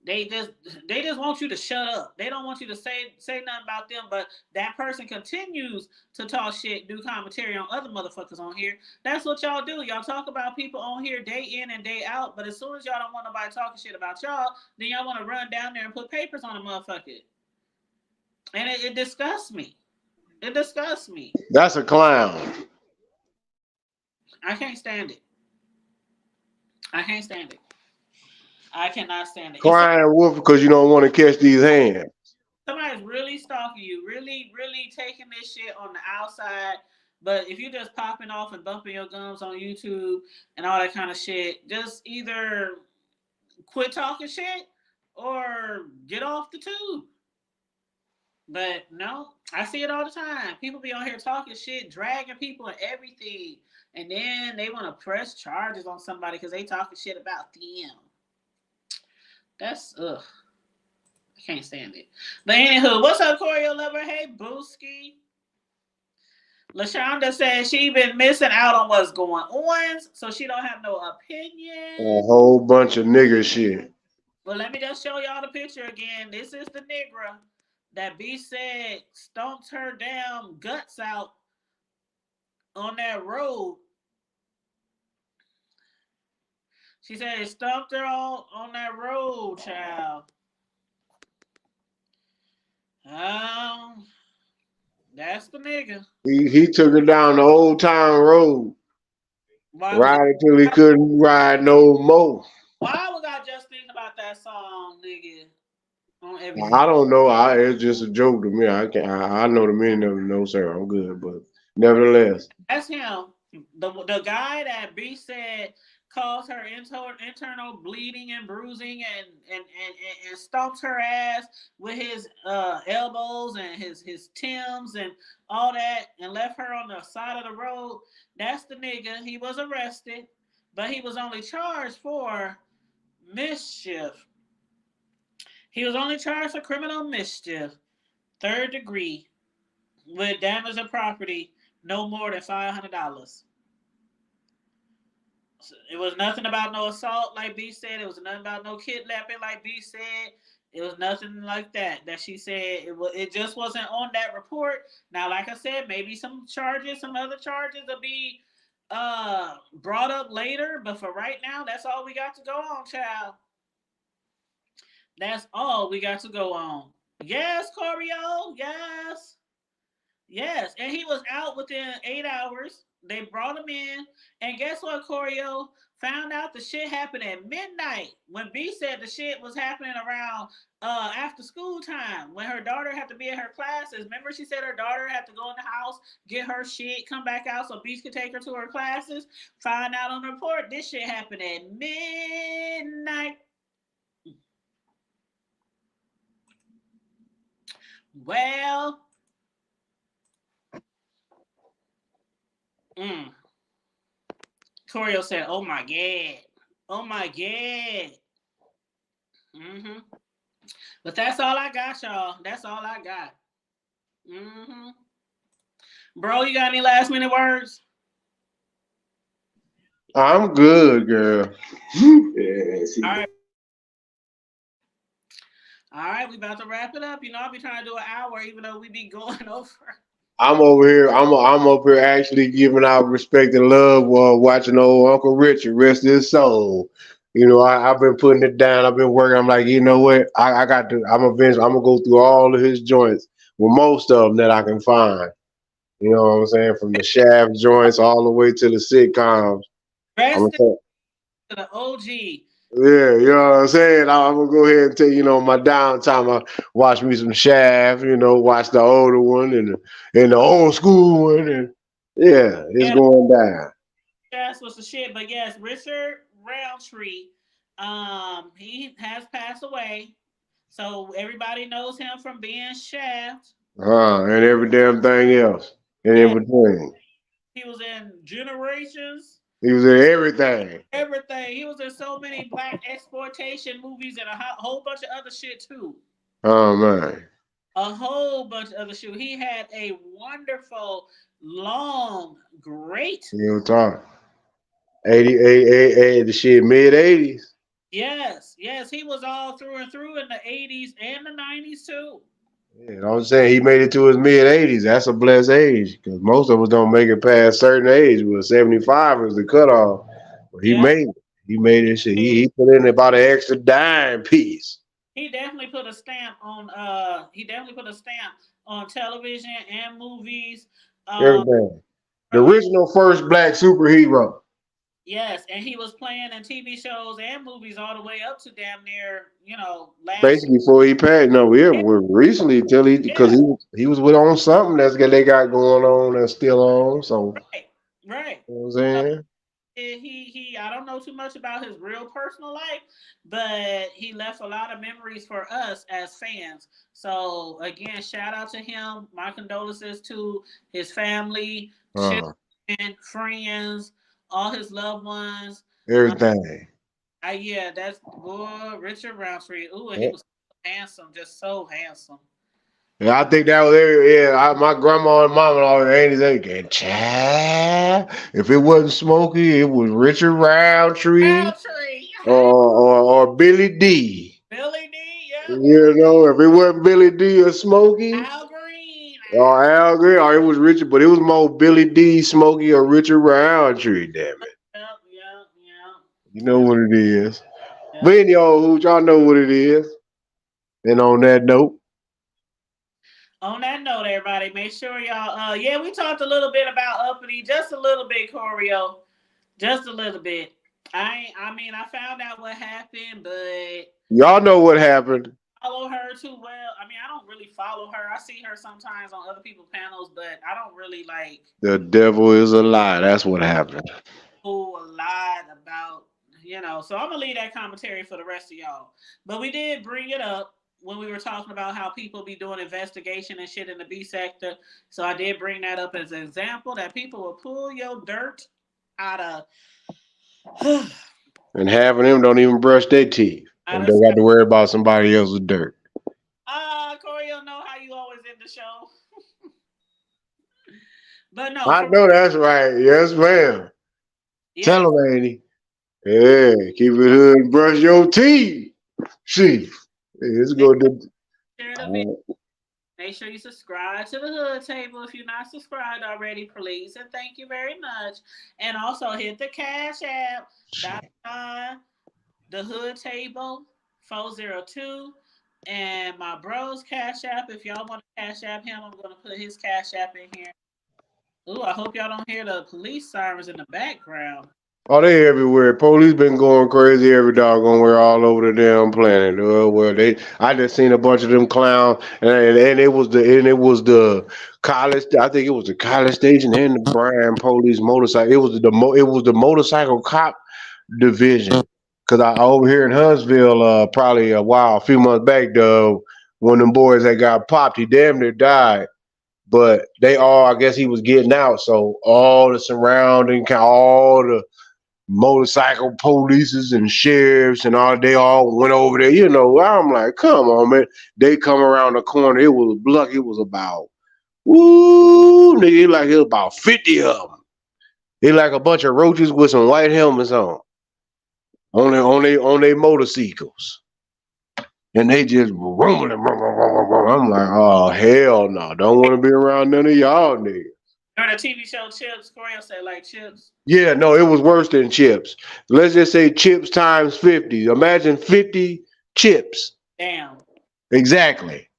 they just they just want you to shut up. They don't want you to say nothing about them, but that person continues to talk shit, do commentary on other motherfuckers on here. That's what y'all do. Y'all talk about people on here day in and day out, but as soon as y'all don't want nobody talking shit about y'all, then y'all want to run down there and put papers on a motherfucker. And it disgusts me. It disgusts me. That's a clown. I can't stand it. I can't stand it. I cannot stand it. It's Crying wolf because you don't want to catch these hands. somebody's really stalking you, really, really taking this shit on the outside. But if you're just popping off and bumping your gums on YouTube and all that kind of shit, just either quit talking shit or get off the tube. But no, I see it all the time. People be on here talking shit, dragging people and everything, and then they want to press charges on somebody because they talking shit about them. That's ugh. I can't stand it. But anywho, what's up, Choreo Lover? Hey, Booski. LaShonda says she been missing out on what's going on, so she don't have no A opinion. whole bunch of nigger shit. Well, let me just show y'all the picture again. This is the nigga that B said stomped her damn guts out on that road. She said it stomped her on that road, child. Um, that's the nigga. He took her down the old town road, Why was it? ride until he couldn't ride no more. Why was I just thinking about that song, nigga? On everything. I don't know. It's just a joke to me. I can I know the meaning of it. No, sir. I'm good, but nevertheless, That's him. The guy that B said caused her internal bleeding and bruising and stomped her ass with his elbows and his Tims and all that and left her on the side of the road. That's the nigga. He was arrested, but he was only charged for mischief. He was only charged for criminal mischief, third degree, with damage of property no more than $500. It was nothing about no assault, like B said. It was nothing about no kidnapping, like B said. It was nothing like that she said. It just wasn't on that report. Now, like I said, maybe some other charges will be brought up later. But for right now, that's all we got to go on, child. That's all we got to go on. Yes, Corio. Yes. Yes. And he was out within 8 hours. They brought him in. And guess what, Corio? Found out the shit happened at midnight when B said the shit was happening around after school time when her daughter had to be in her classes. Remember, she said her daughter had to go in the house, get her shit, come back out so B could take her to her classes. Find out on the report this shit happened at midnight. Well, Corio said, "Oh my god, oh my god." But that's all I got, y'all. That's all I got. Bro, you got any last minute words? I'm good, girl. Yeah, all right. All right, we about to wrap it up. You know, I'll be trying to do an hour, even though we be going over. I'm over here. I'm up here actually giving out respect and love while watching old Uncle Richard rest his soul. You know, I've been putting it down. I've been working. I'm like, you know what? I got to. I'm gonna go through all of his joints. Well, most of them that I can find. You know what I'm saying? From the Shaft joints all the way to the sitcoms. I'm Rest gonna to the OG. Yeah, you know what I'm saying? I'm gonna go ahead and take, my downtime. I watch me some Shaft, watch the older one and the old school one, and yeah, it's Yeah, going down. that's what's the shit. But yes, Richard Roundtree, he has passed away. So everybody knows him from being Shaft. And every damn thing else and Yeah, in between. he was in Generations. He was in everything. Everything. He was in so many black exploitation movies and a whole bunch of other shit too. Oh man. A whole bunch of other shit. He had a wonderful, long, great. You talk. 88, the shit, mid 80s. Yes, yes, he was all through and through in the 80s and the 90s too. Yeah, I'm saying he made it to his mid 80s. That's a blessed age because most of us don't make it past certain age. Well, 75 is the cutoff. But he Yeah. made it. He made it. Shit. He put in about an extra dime piece. He definitely put a stamp on television and movies. Everything. The original first black superhero. Yes, and he was playing in TV shows and movies all the way up to damn near, last Basically, before he passed, no, yeah, year. well, recently till because Yeah, he was with on something they got going on that's still on. So right, right. you know what I'm saying? he I don't know too much about his real personal life, but he left a lot of memories for us as fans. So again, shout out to him. My condolences to his family, Uh, children, friends, all his loved ones. Uh, everything. yeah, that's boy Richard Roundtree. Ooh, and he Yeah, was handsome, just so handsome. I think that was my grandma and mom and all the aunties they going, child. If it wasn't Smokey, it was Richard Roundtree Roundtree, or Billy D. Billy D, yep, You know, if it wasn't Billy D or Smokey Al Green, or Al Green, or it was Richard, but it was more Billy D, Smokey, or Richard Roundtree. Damn it, yep, yep, yep, you know what it is. But yep. anyhow, who y'all know what it is. And on that note, On that note, everybody, make sure y'all. Yeah, we talked a little bit about Uppity, just a little bit, Choreo, just a little bit. I mean, I found out what happened, but y'all know what happened. follow her too well. I mean, I don't really follow her. I see her sometimes on other people's panels, but I don't really like The devil is a lie. That's what happened. know a lot about, So I'm gonna leave that commentary for the rest of y'all. But we did bring it up when we were talking about how people be doing investigation and shit in the B sector. So I did bring that up as an example that people will pull your dirt out of And half of them don't even brush their teeth. out And of they got sky. to worry about somebody else's dirt. Corey, you know how you always end the show. But no, I for know that's right. Yes, ma'am. Tell yes, them, Andy. Yeah, keep it hood and brush your teeth. See, it's make going to. sure the video. Make sure you subscribe to the Hood Table if you're not subscribed already, please, and thank you very much. And also hit the Cash App. The Hood Table 402, and my bro's Cash App. If y'all want to Cash App him, I'm gonna put his Cash App in here. Ooh, I hope y'all don't hear the police sirens in the background. Oh, they everywhere. Police been going crazy every doggone where all over the damn planet. Well, I just seen a bunch of them clowns, and it was the college. I think it was the college station and the Bryan police motorcycle. It was the motorcycle cop division. Cause I over here in Huntsville, probably a few months back, though, one of them boys that got popped, he damn near died. But I guess he was getting out, so all the surrounding, all the motorcycle polices and sheriffs and all they all went over there. I'm like, come on, man. They come around the corner. It was lucky. It was about nigga, like it was about 50 of them. They like a bunch of roaches with some white helmets on their motorcycles. And they just rumbling. I'm like, oh hell no. Don't want to be around none of y'all niggas. Remember the TV show Chips? Corey said like Chips. Yeah, no, it was worse than chips. Let's just say chips times 50. Imagine 50 chips. Damn. Exactly.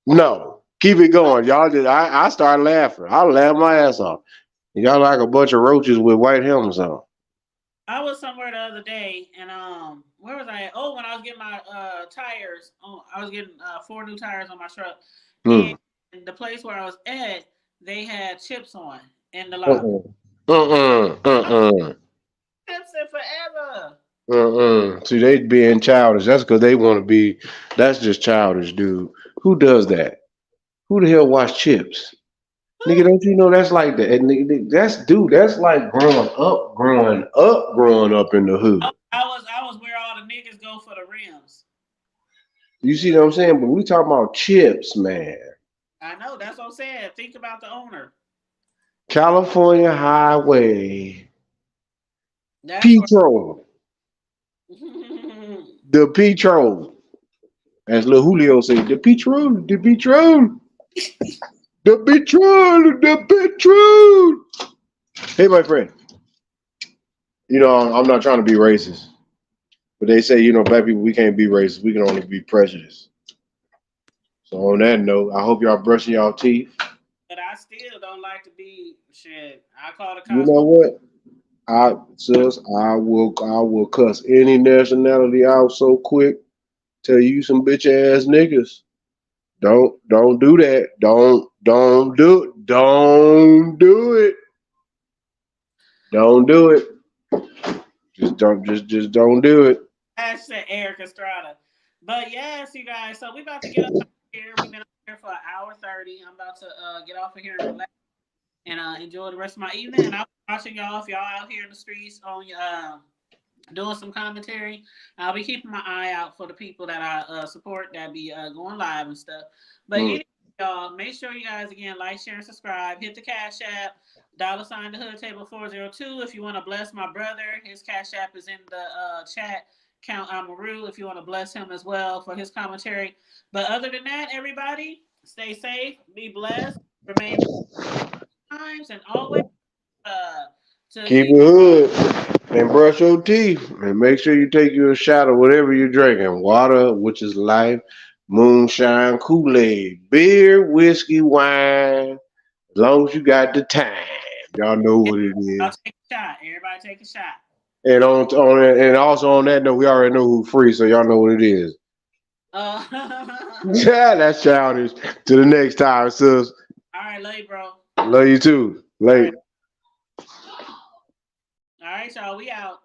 No. Keep it going. Y'all did I started laughing. I laughed my ass off. Y'all like a bunch of roaches with white helmets on. I was somewhere the other day, and where was I at? Oh, when I was getting my tires. Oh, I was getting 4 new tires on my truck, and Hmm. the place where I was at, they had chips on in the lobby. Chips in forever. See, they being childish. That's because they want to be. That's just childish, dude. Who does that? Who the hell watch chips? Nigga, don't you know that's like the and that's like growing up in the hood. I was where all the niggas go for the rims. You see what I'm saying? But we talking about chips, man. I know. That's what I'm saying. Think about the owner. California Highway. That's where. Petro. The Petro. As Lil Julio said, the Petro, the Petro, the Petro, the Petro. Hey, my friend. I'm not trying to be racist. But they say, black people, we can't be racist. We can only be prejudiced. So on that note, I hope y'all brushing y'all teeth. But I still don't like to be shit. I call the You cops. know what? I will cuss any nationality out so quick. Tell you some bitch ass niggas. Don't do that. Don't do it. Don't do it. Don't do it. Just don't do it. That's the Eric Estrada. But yes, you guys. So we about to get up here. We've been up here for an hour 30. I'm about to get off of here and relax and enjoy the rest of my evening. And I'll be watching y'all if y'all out here in the streets on doing some commentary. I'll be keeping my eye out for the people that I support that be going live and stuff. But anyway, y'all, make sure you guys again like, share, and subscribe. Hit the Cash App, $ the Hood Table 402 if you want to bless my brother. His Cash App is in the chat. Count Amaru if you want to bless him as well for his commentary. But other than that, everybody, stay safe, be blessed, remain times, and always keep it hood and brush your teeth and make sure you take you a shot of whatever you're drinking. Water, which is life, moonshine, Kool-Aid, beer, whiskey, wine, as long as you got the time. Y'all know what it is. I'll take a shot. Everybody take a shot. And and also on that note, we already know who's free, so y'all know what it is. Yeah, that's childish. To the next time, sis. All right, love you, bro. Love you too. Late. All right, y'all. We out.